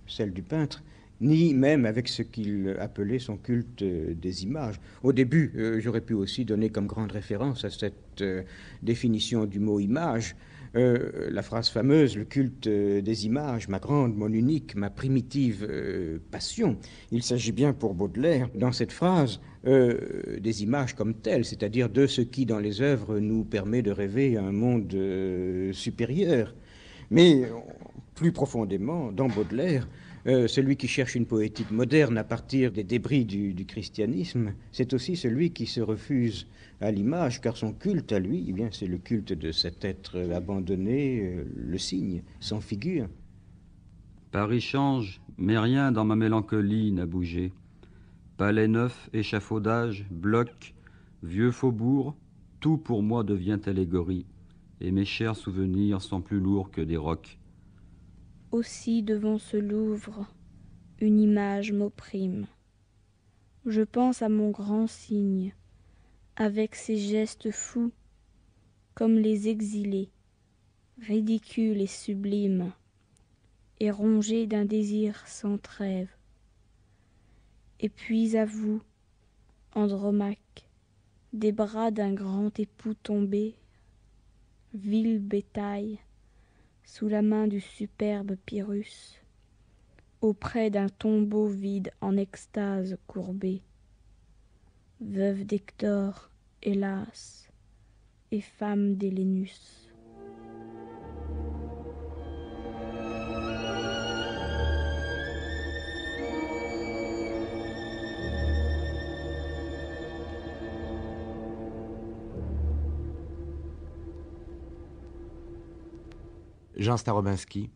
celle du peintre, ni même avec ce qu'il appelait son culte des images. Au début, j'aurais pu aussi donner comme grande référence à cette définition du mot image, la phrase fameuse, le culte des images, ma grande, mon unique, ma primitive passion. Il s'agit bien pour Baudelaire, dans cette phrase, des images comme telles, c'est-à-dire de ce qui, dans les œuvres, nous permet de rêver à un monde supérieur. Mais plus profondément, dans Baudelaire, celui qui cherche une poétique moderne à partir des débris du christianisme, c'est aussi celui qui se refuse à l'image, car son culte à lui, eh bien, c'est le culte de cet être abandonné, le cygne, sans figure. Paris change, mais rien dans ma mélancolie n'a bougé. Palais neuf, échafaudage, bloc, vieux faubourg, tout pour moi devient allégorie, et mes chers souvenirs sont plus lourds que des rocs. Aussi devant ce Louvre, une image m'opprime. Je pense à mon grand cygne, avec ses gestes fous, comme les exilés, ridicules et sublimes, et rongés d'un désir sans trêve. Et puis à vous, Andromaque, des bras d'un grand époux tombé, vil bétail, sous la main du superbe Pyrrhus, auprès d'un tombeau vide en extase courbé. Veuve d'Hector, hélas, et femme d'Hélénus. Jean Starobinski.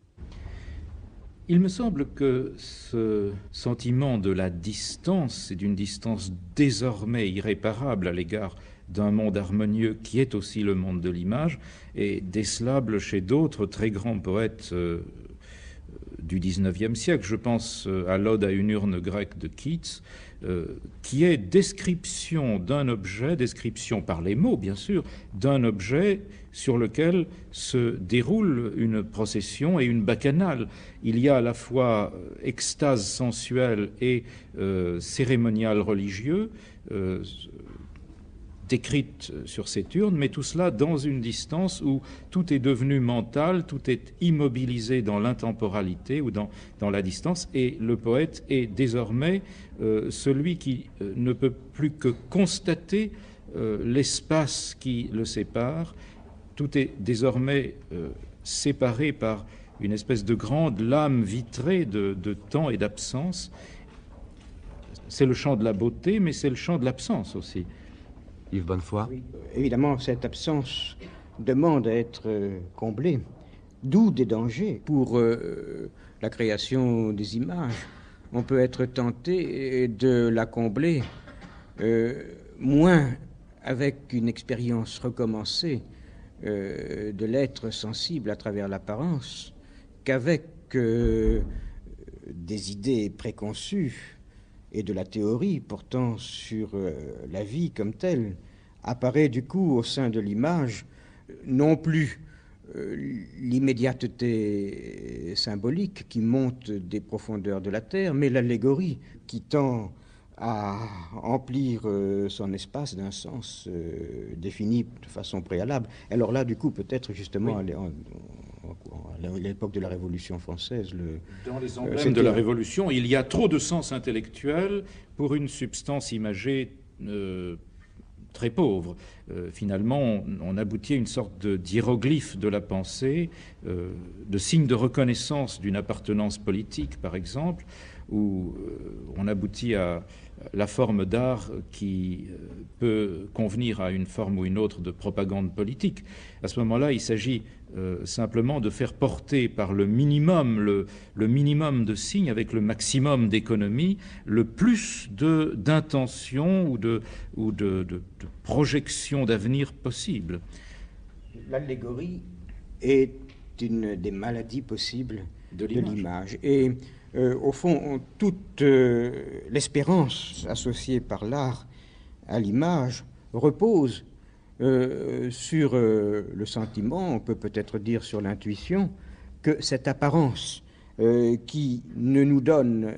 Il me semble que ce sentiment de la distance, et d'une distance désormais irréparable à l'égard d'un monde harmonieux qui est aussi le monde de l'image, est décelable chez d'autres très grands poètes du XIXe siècle. Je pense à l'Ode à une urne grecque de Keats, qui est description d'un objet, description par les mots bien sûr, d'un objet sur lequel se déroule une procession et une bacchanale. Il y a à la fois extase sensuelle et cérémonial religieux, décrite sur cette urne, mais tout cela dans une distance où tout est devenu mental, tout est immobilisé dans l'intemporalité ou dans la distance, et le poète est désormais celui qui ne peut plus que constater l'espace qui le sépare. Tout est désormais séparé par une espèce de grande lame vitrée de temps et d'absence. C'est le champ de la beauté, mais c'est le champ de l'absence aussi. Yves Bonnefoy. Oui, évidemment, cette absence demande à être comblée, d'où des dangers pour la création des images. On peut être tenté de la combler moins avec une expérience recommencée de l'être sensible à travers l'apparence qu'avec des idées préconçues et de la théorie portant sur la vie comme telle. Apparaît du coup au sein de l'image non plus l'immédiateté symbolique qui monte des profondeurs de la terre, mais l'allégorie qui tend à emplir son espace d'un sens défini de façon préalable. Alors là, du coup, peut-être justement, oui, à l'époque de la Révolution française... Dans les emblèmes de la Révolution, il y a trop de sens intellectuel pour une substance imagée très pauvre. Finalement, on aboutit à une sorte d'hiéroglyphe de la pensée, de signe de reconnaissance d'une appartenance politique, par exemple, où on aboutit à la forme d'art qui peut convenir à une forme ou une autre de propagande politique. À ce moment-là, il s'agit simplement de faire porter par le minimum de signes avec le maximum d'économie, le plus d'intention ou de projection d'avenir possible. L'allégorie est une des maladies possibles de l'image. Et au fond, toute l'espérance associée par l'art à l'image repose sur le sentiment, on peut peut-être dire sur l'intuition, que cette apparence qui ne nous donne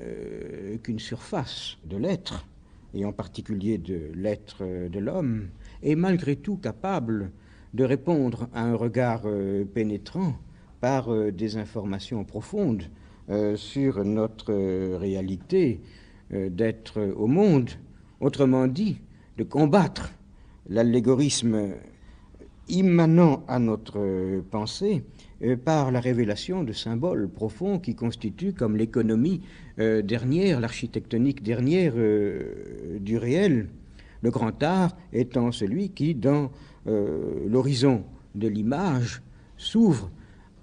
qu'une surface de l'être, et en particulier de l'être de l'homme, est malgré tout capable de répondre à un regard pénétrant par des informations profondes sur notre réalité d'être au monde, autrement dit, de combattre l'allégorisme immanent à notre pensée par la révélation de symboles profonds qui constituent comme l'économie dernière, l'architectonique dernière du réel, le grand art étant celui qui, dans l'horizon de l'image, s'ouvre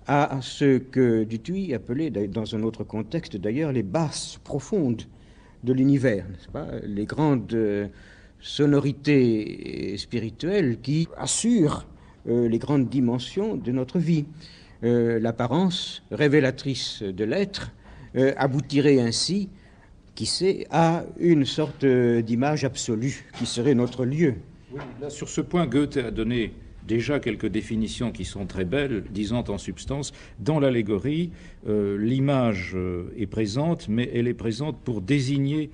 à ce que Dutuit appelait, dans un autre contexte d'ailleurs, les basses profondes de l'univers, n'est-ce pas ? Les grandes sonorités spirituelles qui assurent les grandes dimensions de notre vie. L'apparence révélatrice de l'être aboutirait ainsi, qui sait, à une sorte d'image absolue qui serait notre lieu. Oui, là, sur ce point, Goethe a donné déjà quelques définitions qui sont très belles, disant en substance, dans l'allégorie, l'image est présente, mais elle est présente pour désigner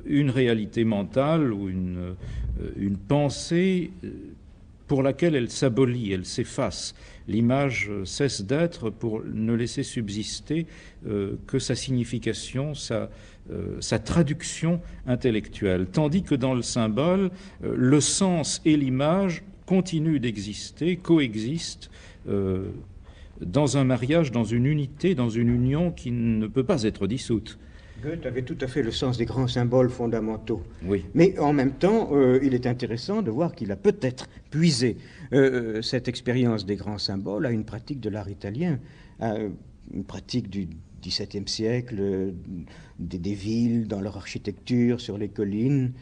une réalité mentale ou une pensée pour laquelle elle s'abolit, elle s'efface. L'image cesse d'être pour ne laisser subsister que sa signification, sa traduction intellectuelle. Tandis que dans le symbole, le sens et l'image continuent d'exister, coexistent dans un mariage, dans une unité, dans une union qui ne peut pas être dissoute. Goethe avait tout à fait le sens des grands symboles fondamentaux. Oui. Mais en même temps, il est intéressant de voir qu'il a peut-être puisé cette expérience des grands symboles à une pratique de l'art italien, à une pratique du XVIIe siècle, des villes dans leur architecture, sur les collines.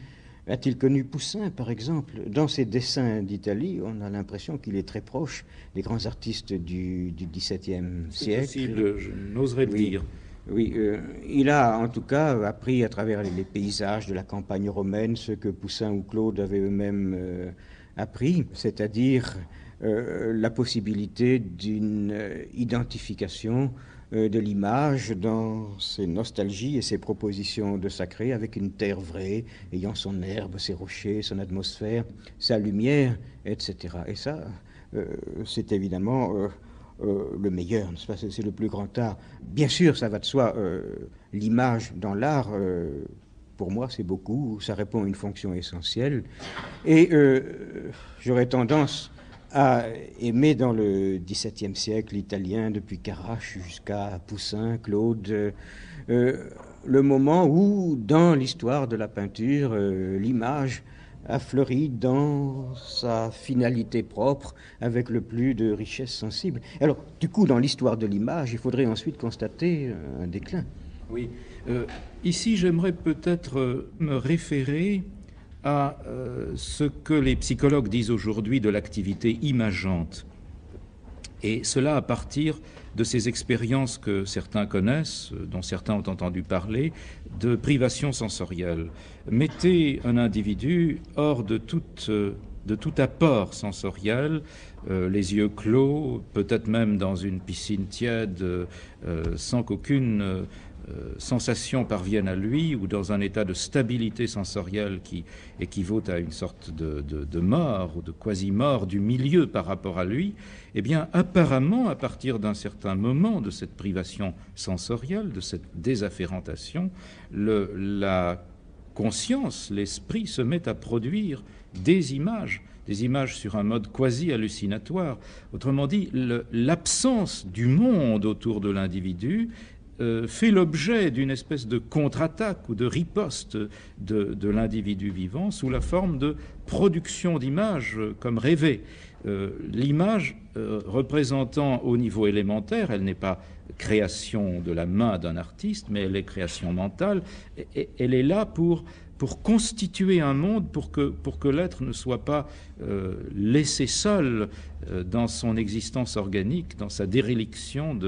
A-t-il connu Poussin, par exemple? Dans ses dessins d'Italie, on a l'impression qu'il est très proche des grands artistes du XVIIe siècle. C'est possible, je n'oserais le dire. Oui, il a en tout cas appris à travers les paysages de la campagne romaine ce que Poussin ou Claude avaient eux-mêmes appris, c'est-à-dire la possibilité d'une identification de l'image dans ses nostalgies et ses propositions de sacré avec une terre vraie, ayant son herbe, ses rochers, son atmosphère, sa lumière, etc. Et ça, c'est évidemment le meilleur, n'est-ce pas? C'est le plus grand art. Bien sûr, ça va de soi, l'image dans l'art, pour moi, c'est beaucoup, ça répond à une fonction essentielle. Et j'aurais tendance à aimer dans le XVIIe siècle l'italien, depuis Carache jusqu'à Poussin, Claude, le moment où, dans l'histoire de la peinture, l'image a fleuri dans sa finalité propre, avec le plus de richesse sensible. Alors, du coup, dans l'histoire de l'image, il faudrait ensuite constater un déclin. Oui. Ici, j'aimerais peut-être me référer à ce que les psychologues disent aujourd'hui de l'activité imageante. Et cela à partir de ces expériences que certains connaissent, dont certains ont entendu parler, de privation sensorielle. Mettez un individu hors de tout apport sensoriel, les yeux clos, peut-être même dans une piscine tiède, sans qu'aucune sensation parvienne à lui, ou dans un état de stabilité sensorielle qui équivaut à une sorte de mort ou de quasi-mort du milieu par rapport à lui, eh bien, apparemment, à partir d'un certain moment de cette privation sensorielle, de cette désafférentation, la conscience, l'esprit se met à produire des images sur un mode quasi-hallucinatoire. Autrement dit, l'absence du monde autour de l'individu fait l'objet d'une espèce de contre-attaque ou de riposte de l'individu vivant sous la forme de production d'images comme rêvées. L'image représentant au niveau élémentaire, elle n'est pas création de la main d'un artiste, mais elle est création mentale, et elle est là pour constituer un monde, pour que l'être ne soit pas laissé seul dans son existence organique, dans sa déréliction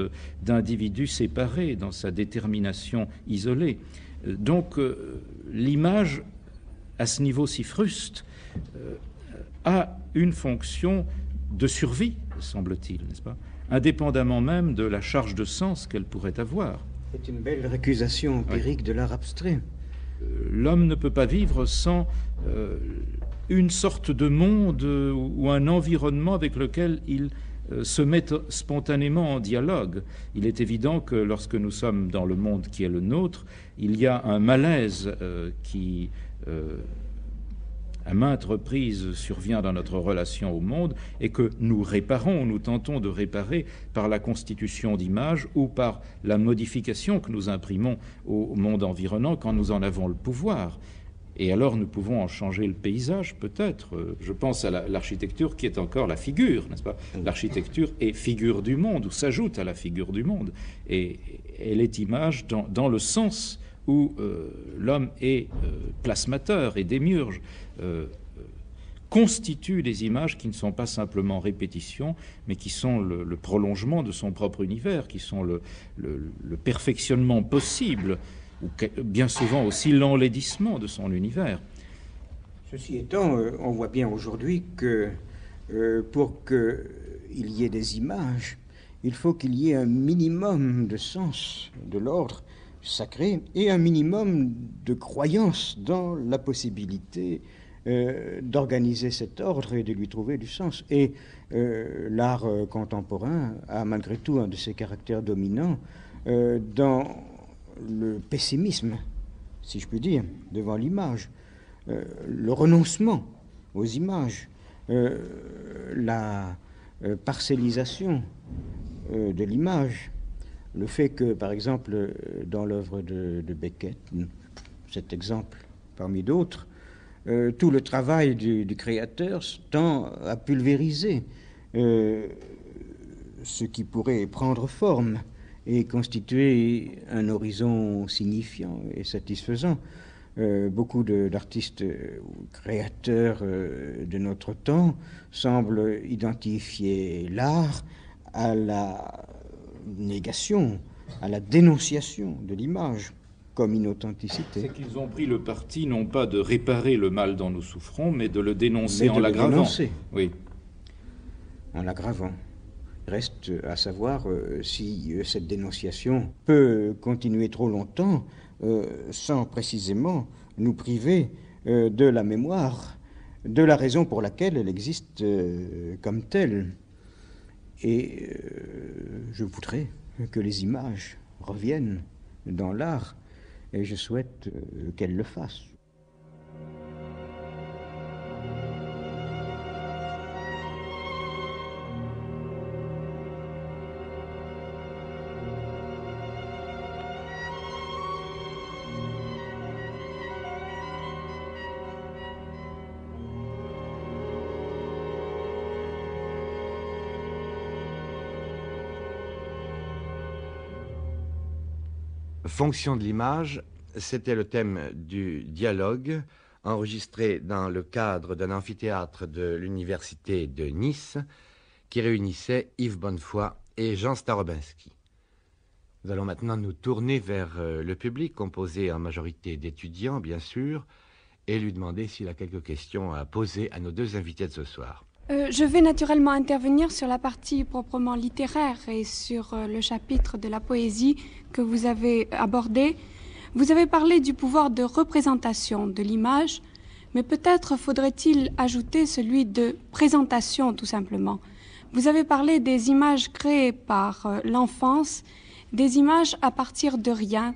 d'individus séparés, dans sa détermination isolée. Donc l'image, à ce niveau si fruste, a une fonction de survie, semble-t-il, n'est-ce pas, indépendamment même de la charge de sens qu'elle pourrait avoir. C'est une belle récusation empirique de l'art abstrait. L'homme ne peut pas vivre sans une sorte de monde ou un environnement avec lequel il se met spontanément en dialogue. Il est évident que lorsque nous sommes dans le monde qui est le nôtre, il y a un malaise qui, à maintes reprises, survient dans notre relation au monde et que nous réparons, nous tentons de réparer par la constitution d'images ou par la modification que nous imprimons au monde environnant quand nous en avons le pouvoir. Et alors nous pouvons en changer le paysage, peut-être. Je pense à l'architecture qui est encore la figure, n'est-ce pas? L'architecture est figure du monde, ou s'ajoute à la figure du monde. Et elle est image dans le sens où l'homme est plasmateur et démiurge, constitue des images qui ne sont pas simplement répétitions, mais qui sont le prolongement de son propre univers, qui sont le perfectionnement possible, ou bien souvent aussi l'enlaidissement de son univers. Ceci étant, on voit bien aujourd'hui que pour qu'il y ait des images, il faut qu'il y ait un minimum de sens, de l'ordre sacré, et un minimum de croyance dans la possibilité d'organiser cet ordre et de lui trouver du sens. Et l'art contemporain a malgré tout un de ses caractères dominants dans le pessimisme, si je puis dire, devant l'image, le renoncement aux images, la parcellisation de l'image, le fait que, par exemple, dans l'œuvre de Beckett, cet exemple parmi d'autres, tout le travail du créateur tend à pulvériser ce qui pourrait prendre forme et constituer un horizon signifiant et satisfaisant. Beaucoup d'artistes ou créateurs de notre temps semblent identifier l'art à la négation, à la dénonciation de l'image comme inauthenticité. C'est qu'ils ont pris le parti non pas de réparer le mal dont nous souffrons, mais de le dénoncer en l'aggravant. Oui. En l'aggravant. Reste à savoir si cette dénonciation peut continuer trop longtemps sans précisément nous priver de la mémoire, de la raison pour laquelle elle existe comme telle. Et je voudrais que les images reviennent dans l'art, et je souhaite qu'elles le fassent. Fonction de l'image, c'était le thème du dialogue enregistré dans le cadre d'un amphithéâtre de l'université de Nice qui réunissait Yves Bonnefoy et Jean Starobinski. Nous allons maintenant nous tourner vers le public, composé en majorité d'étudiants, bien sûr, et lui demander s'il a quelques questions à poser à nos deux invités de ce soir. Je vais naturellement intervenir sur la partie proprement littéraire et sur le chapitre de la poésie que vous avez abordé. Vous avez parlé du pouvoir de représentation de l'image, mais peut-être faudrait-il ajouter celui de présentation, tout simplement. Vous avez parlé des images créées par l'enfance, des images à partir de rien,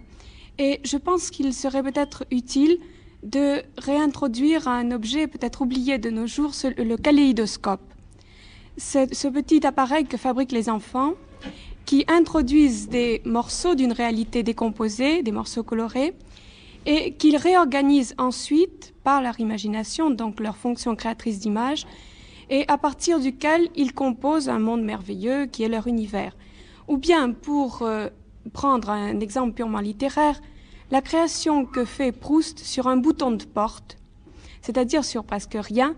et je pense qu'il serait peut-être utile de réintroduire un objet peut-être oublié de nos jours, le kaléidoscope. Ce petit appareil que fabriquent les enfants, qui introduisent des morceaux d'une réalité décomposée, des morceaux colorés, et qu'ils réorganisent ensuite par leur imagination, donc leur fonction créatrice d'image, et à partir duquel ils composent un monde merveilleux qui est leur univers. Ou bien, pour prendre un exemple purement littéraire, la création que fait Proust sur un bouton de porte, c'est-à-dire sur presque rien,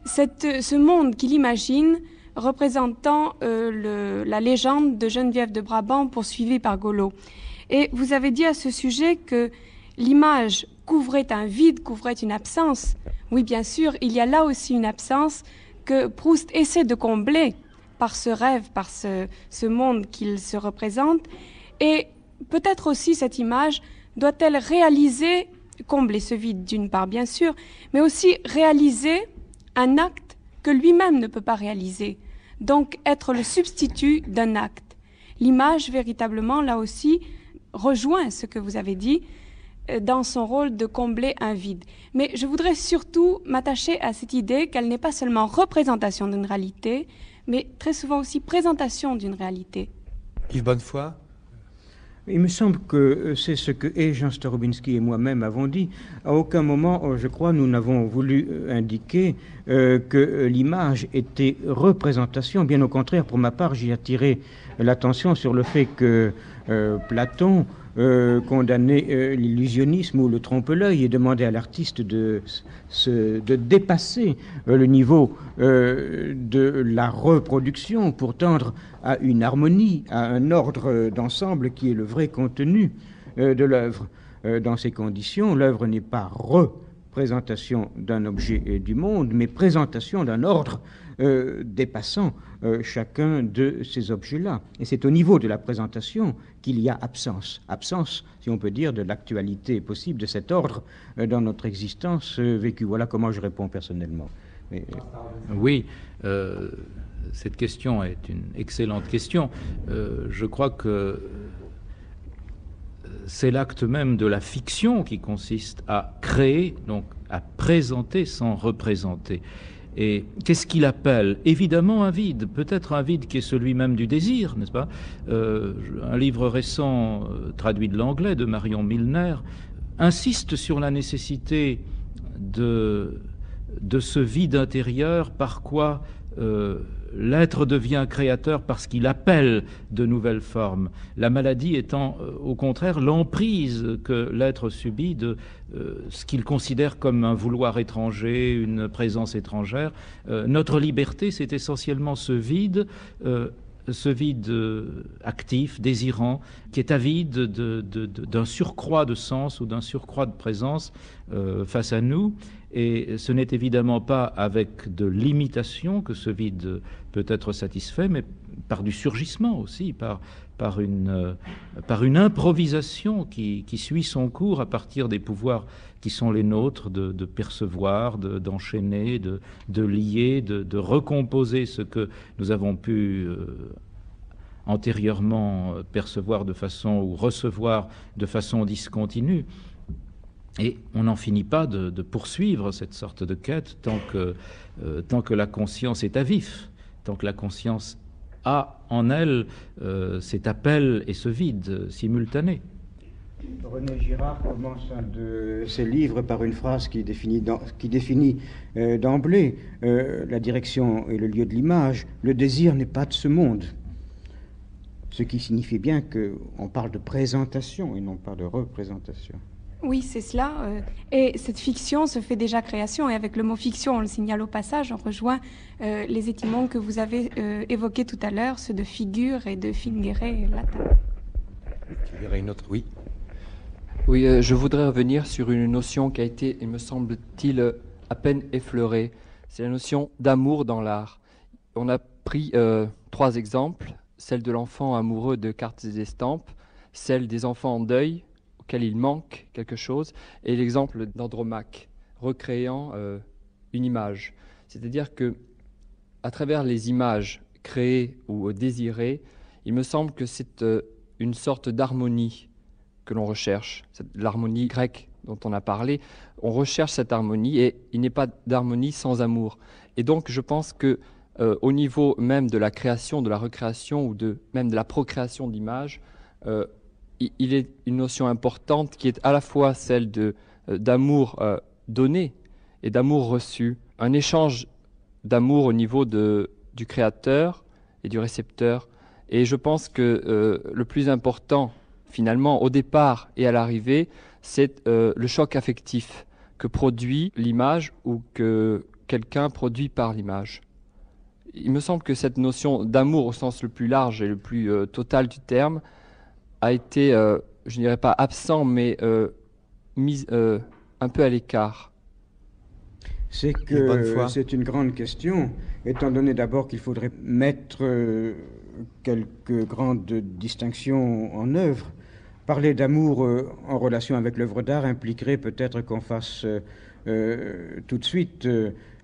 ce monde qu'il imagine représentant la légende de Geneviève de Brabant poursuivie par Gollot. Et vous avez dit à ce sujet que l'image couvrait un vide, couvrait une absence. Oui, bien sûr, il y a là aussi une absence que Proust essaie de combler par ce rêve, par ce monde qu'il se représente. Et peut-être aussi cette image doit-elle réaliser, combler ce vide d'une part bien sûr, mais aussi réaliser un acte que lui-même ne peut pas réaliser, donc être le substitut d'un acte. L'image, véritablement, là aussi, rejoint ce que vous avez dit dans son rôle de combler un vide. Mais je voudrais surtout m'attacher à cette idée qu'elle n'est pas seulement représentation d'une réalité, mais très souvent aussi présentation d'une réalité. Yves Bonnefoy ? Il me semble que c'est ce que Jean Starobinski et moi-même avons dit. À aucun moment, je crois, nous n'avons voulu indiquer que l'image était représentation. Bien au contraire, pour ma part, j'ai attiré l'attention sur le fait que Platon condamnait l'illusionnisme ou le trompe-l'œil et demandait à l'artiste de dépasser le niveau de la reproduction pour tendre à une harmonie, à un ordre d'ensemble qui est le vrai contenu de l'œuvre. Dans ces conditions, l'œuvre n'est pas représentation d'un objet du monde, mais présentation d'un ordre dépassant chacun de ces objets-là. Et c'est au niveau de la présentation qu'il y a absence. Absence, si on peut dire, de l'actualité possible de cet ordre dans notre existence vécue. Voilà comment je réponds personnellement. Mais... Oui, cette question est une excellente question. Je crois que c'est l'acte même de la fiction qui consiste à créer, donc à présenter sans représenter. Et qu'est-ce qu'il appelle? Évidemment un vide, peut-être un vide qui est celui même du désir, n'est-ce pas? Un livre récent, traduit de l'anglais, de Marion Milner, insiste sur la nécessité de ce vide intérieur par quoi l'être devient créateur, parce qu'il appelle de nouvelles formes. La maladie étant au contraire l'emprise que l'être subit de ce qu'il considère comme un vouloir étranger, une présence étrangère. Notre liberté, c'est essentiellement ce vide actif, désirant, qui est avide d'un surcroît de sens ou d'un surcroît de présence face à nous. Et ce n'est évidemment pas avec de l'imitation que ce vide peut être satisfait, mais par du surgissement aussi, par une improvisation qui suit son cours à partir des pouvoirs qui sont les nôtres, de percevoir, d'enchaîner, de lier, de recomposer ce que nous avons pu antérieurement percevoir de façon ou recevoir de façon discontinue. Et on n'en finit pas de poursuivre cette sorte de quête tant que la conscience est à vif, tant que la conscience a en elle cet appel et ce vide simultané. René Girard commence un de ses livres par une phrase qui définit d'emblée la direction et le lieu de l'image. Le désir n'est pas de ce monde. Ce qui signifie bien qu'on parle de présentation et non pas de représentation. Oui, c'est cela. Et cette fiction se fait déjà création. Et avec le mot fiction, on le signale au passage, on rejoint les étymons que vous avez évoqués tout à l'heure, ceux de figure et de fingere latin. Il y aurait une autre, oui. Oui, je voudrais revenir sur une notion qui a été, il me semble-t-il, à peine effleurée. C'est la notion d'amour dans l'art. On a pris 3 exemples, celle de l'enfant amoureux de cartes et d'estampes, celle des enfants en deuil, auquel il manque quelque chose, et l'exemple d'Andromaque, recréant une image. C'est-à-dire que, à travers les images créées ou désirées, il me semble que c'est une sorte d'harmonie que l'on recherche, l'harmonie grecque dont on a parlé. On recherche cette harmonie, et il n'est pas d'harmonie sans amour. Et donc, je pense que au niveau même de la création, de la recréation ou même de la procréation d'images, il est une notion importante qui est à la fois celle d'amour donné et d'amour reçu, un échange d'amour au niveau du créateur et du récepteur. Et je pense que le plus important, finalement, au départ et à l'arrivée, c'est le choc affectif que produit l'image ou que quelqu'un produit par l'image. Il me semble que cette notion d'amour au sens le plus large et le plus total du terme a été, je ne dirais pas absent, mais mise un peu à l'écart. C'est que c'est une grande question, étant donné d'abord qu'il faudrait mettre quelques grandes distinctions en œuvre. Parler d'amour en relation avec l'œuvre d'art impliquerait peut-être qu'on fasse tout de suite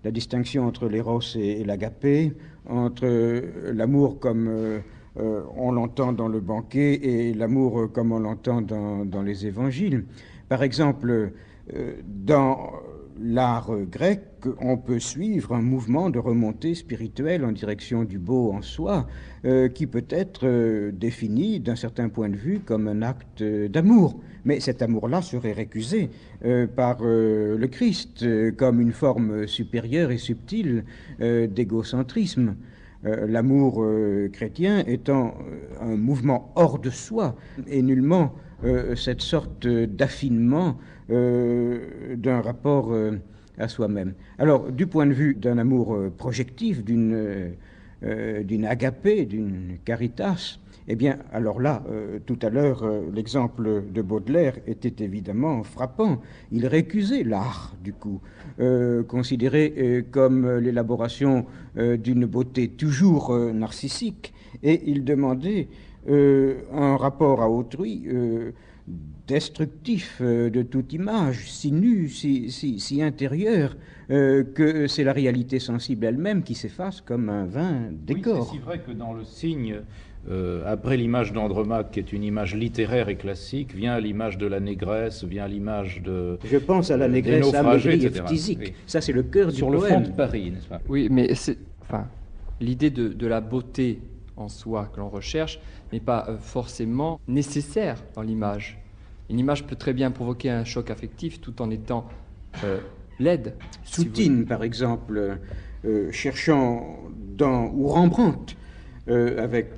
la distinction entre l'éros et l'agapé, entre l'amour comme on l'entend dans le banquet et l'amour comme on l'entend dans les évangiles. Par exemple, dans l'art grec, on peut suivre un mouvement de remontée spirituelle en direction du beau en soi, qui peut être défini d'un certain point de vue comme un acte d'amour. Mais cet amour-là serait récusé par le Christ comme une forme supérieure et subtile d'égocentrisme. L'amour chrétien étant un mouvement hors de soi et nullement cette sorte d'affinement d'un rapport à soi-même. Alors, du point de vue d'un amour projectif, d'une agapé, d'une caritas, eh bien, alors là, tout à l'heure, l'exemple de Baudelaire était évidemment frappant. Il récusait l'art, du coup, considéré comme l'élaboration d'une beauté toujours narcissique, et il demandait un rapport à autrui destructif de toute image, si nue, si intérieure, que c'est la réalité sensible elle-même qui s'efface comme un vain décor. Oui, c'est si vrai que dans le Cygne, après l'image d'Andromaque, qui est une image littéraire et classique, vient l'image de la négresse, vient l'image de... Je pense à la négresse amaigrie et phtisique. Oui. Ça, c'est le cœur du Sur poème. le fond de Paris, n'est-ce pas? Oui, mais l'idée de la beauté en soi que l'on recherche n'est pas forcément nécessaire dans l'image. Une image peut très bien provoquer un choc affectif tout en étant laide. Soutine, par exemple, cherchant ou Rembrandt, avec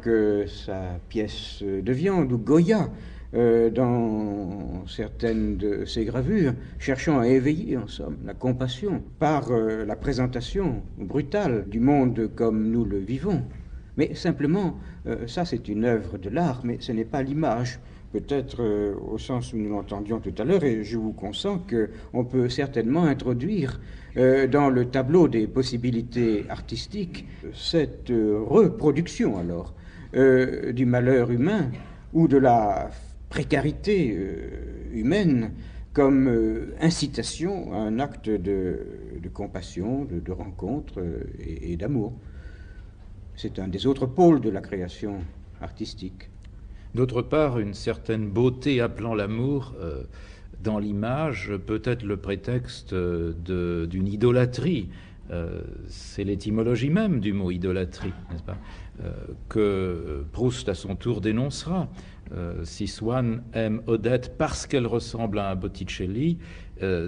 sa pièce de viande, ou Goya, dans certaines de ses gravures, cherchant à éveiller, en somme, la compassion par la présentation brutale du monde comme nous le vivons. Mais simplement, ça c'est une œuvre de l'art, mais ce n'est pas l'image. Peut-être au sens où nous l'entendions tout à l'heure, et je vous consens qu'on peut certainement introduire dans le tableau des possibilités artistiques cette reproduction alors du malheur humain ou de la précarité humaine comme incitation à un acte de compassion, de rencontre et d'amour. C'est un des autres pôles de la création artistique. D'autre part, une certaine beauté appelant l'amour dans l'image peut être le prétexte d'une idolâtrie. C'est l'étymologie même du mot idolâtrie, n'est-ce pas, que Proust à son tour dénoncera. Si Swann aime Odette parce qu'elle ressemble à un Botticelli,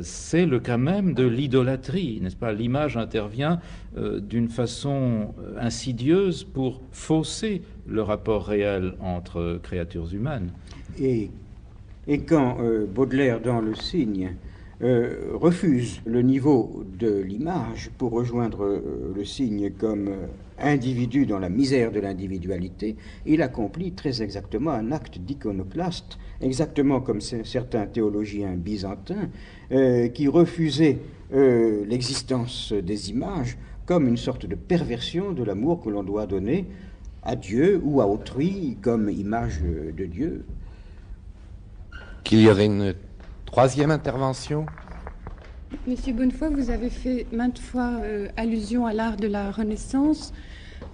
c'est le cas même de l'idolâtrie, n'est-ce pas? L'image intervient d'une façon insidieuse pour fausser le rapport réel entre créatures humaines. Et quand Baudelaire, dans Le Cygne, refuse le niveau de l'image pour rejoindre le cygne comme individu dans la misère de l'individualité, il accomplit très exactement un acte d'iconoclaste, exactement comme certains théologiens byzantins qui refusaient l'existence des images comme une sorte de perversion de l'amour que l'on doit donner à Dieu ou à autrui comme image de Dieu. Qu'il y aurait une troisième intervention? Monsieur Bonnefoy, vous avez fait maintes fois allusion à l'art de la Renaissance,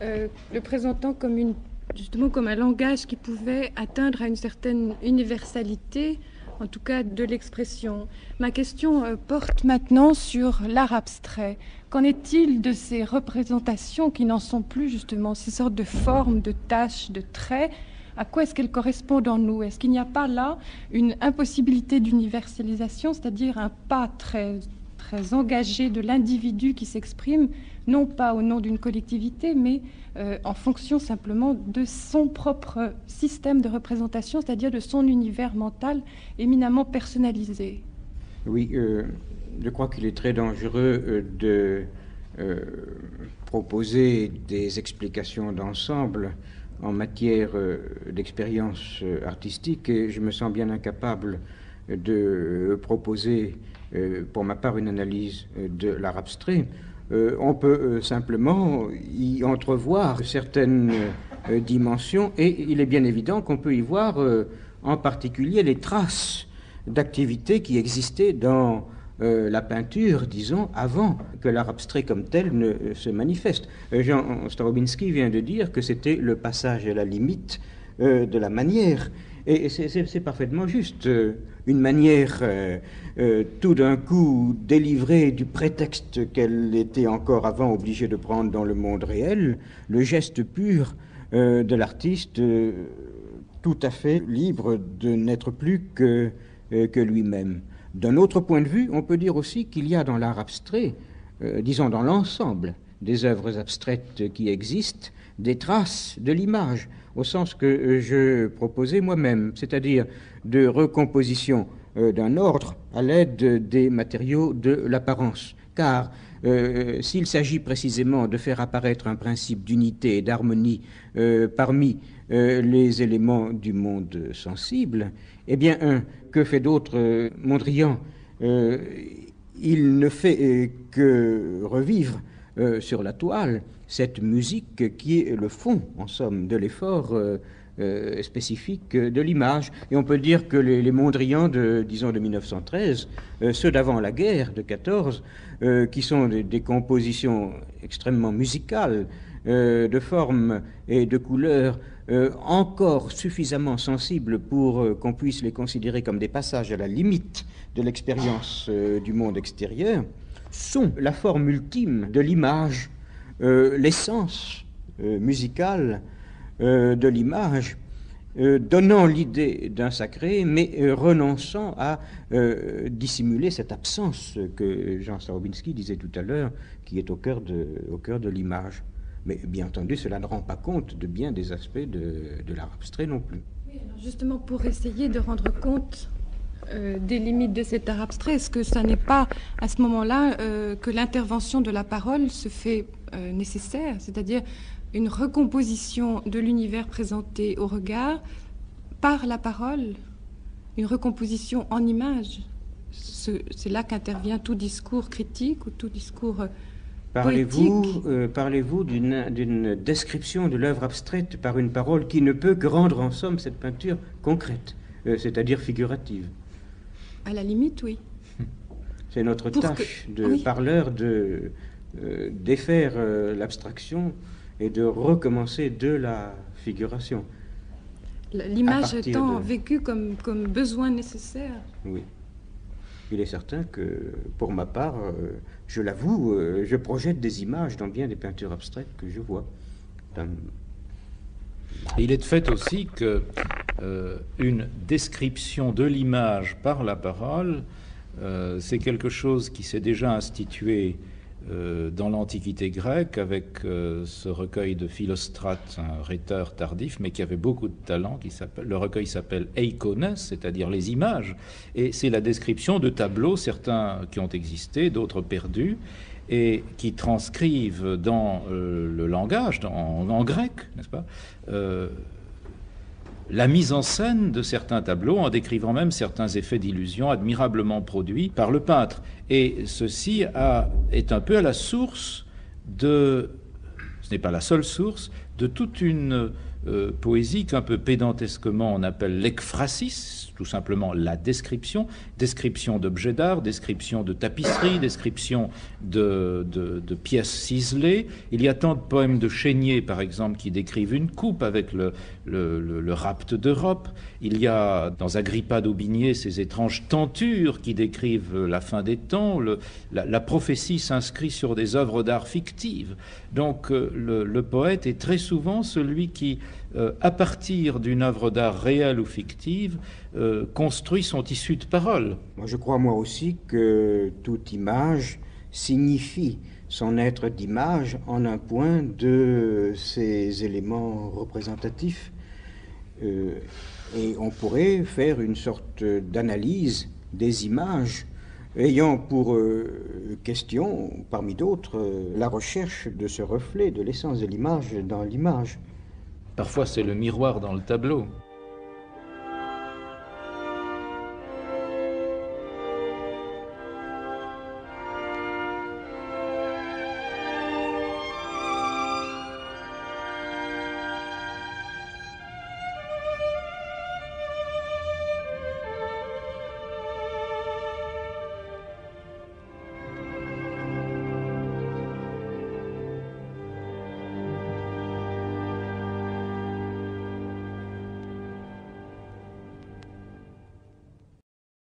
le présentant comme justement comme un langage qui pouvait atteindre à une certaine universalité, en tout cas de l'expression. Ma question porte maintenant sur l'art abstrait. Qu'en est-il de ces représentations qui n'en sont plus justement, ces sortes de formes, de taches, de traits? À quoi est-ce qu'elles correspondent en nous? Est-ce qu'il n'y a pas là une impossibilité d'universalisation, c'est-à-dire un pas très, très engagé de l'individu qui s'exprime, non pas au nom d'une collectivité, mais en fonction simplement de son propre système de représentation, c'est-à-dire de son univers mental éminemment personnalisé? Oui, je crois qu'il est très dangereux de proposer des explications d'ensemble en matière d'expérience artistique, et je me sens bien incapable de proposer pour ma part une analyse de l'art abstrait. On peut simplement y entrevoir certaines dimensions, et il est bien évident qu'on peut y voir en particulier les traces d'activité qui existaient dans la peinture, disons, avant que l'art abstrait comme tel ne se manifeste. Jean Starobinski vient de dire que c'était le passage à la limite de la manière. Et c'est parfaitement juste. Une manière tout d'un coup délivrée du prétexte qu'elle était encore avant obligée de prendre dans le monde réel, le geste pur de l'artiste tout à fait libre de n'être plus que lui-même. D'un autre point de vue, on peut dire aussi qu'il y a dans l'art abstrait, disons dans l'ensemble des œuvres abstraites qui existent, des traces de l'image, au sens que je proposais moi-même, c'est-à-dire de recomposition d'un ordre à l'aide des matériaux de l'apparence. Car s'il s'agit précisément de faire apparaître un principe d'unité et d'harmonie parmi les éléments du monde sensible, eh bien, que fait d'autre Mondrian? Il ne fait que revivre sur la toile cette musique qui est le fond, en somme, de l'effort spécifique de l'image. Et on peut dire que les Mondrian disons de 1913, ceux d'avant la guerre de 14, qui sont des compositions extrêmement musicales, de forme et de couleur, encore suffisamment sensibles pour qu'on puisse les considérer comme des passages à la limite de l'expérience du monde extérieur, sont la forme ultime de l'image, l'essence musicale de l'image, donnant l'idée d'un sacré, mais renonçant à dissimuler cette absence que Jean Starobinski disait tout à l'heure, qui est au cœur de l'image. Mais bien entendu, cela ne rend pas compte de bien des aspects de l'art abstrait non plus. Oui, alors justement, pour essayer de rendre compte des limites de cet art abstrait, est-ce que ça n'est pas à ce moment-là que l'intervention de la parole se fait nécessaire, c'est-à-dire une recomposition de l'univers présenté au regard par la parole, une recomposition en image? C'est là qu'intervient tout discours critique ou tout discours Parlez-vous d'une description de l'œuvre abstraite par une parole qui ne peut que rendre en somme cette peinture concrète, c'est-à-dire figurative? À la limite, oui. C'est notre tâche de parleur de défaire l'abstraction et de recommencer de la figuration. L'image étant vécue comme besoin nécessaire. Oui. Il est certain que, pour ma part, je l'avoue, je projette des images dans bien des peintures abstraites que je vois. Il est de fait aussi que une description de l'image par la parole, c'est quelque chose qui s'est déjà institué dans l'Antiquité grecque avec ce recueil de Philostrate, un rhéteur tardif, mais qui avait beaucoup de talent. Le recueil s'appelle Eikones, c'est-à-dire les images, et c'est la description de tableaux, certains qui ont existé, d'autres perdus, et qui transcrivent dans le langage, en grec, n'est-ce pas, la mise en scène de certains tableaux, en décrivant même certains effets d'illusion admirablement produits par le peintre. Et ceci est un peu à la source ce n'est pas la seule source, de toute une poésie qu'un peu pédantesquement on appelle l'ekphrasis, tout simplement la description d'objets d'art, description de tapisseries, description de pièces ciselées. Il y a tant de poèmes de Chénier, par exemple, qui décrivent une coupe avec le rapt d'Europe. Il y a dans Agrippa d'Aubigné ces étranges tentures qui décrivent la fin des temps. La prophétie s'inscrit sur des œuvres d'art fictives. Donc le poète est très souvent celui qui, à partir d'une œuvre d'art réelle ou fictive, construit son tissu de parole. Moi, je crois moi aussi que toute image signifie son être d'image en un point de ses éléments représentatifs. Et on pourrait faire une sorte d'analyse des images ayant pour question, parmi d'autres, la recherche de ce reflet de l'essence de l'image dans l'image. Parfois, c'est le miroir dans le tableau.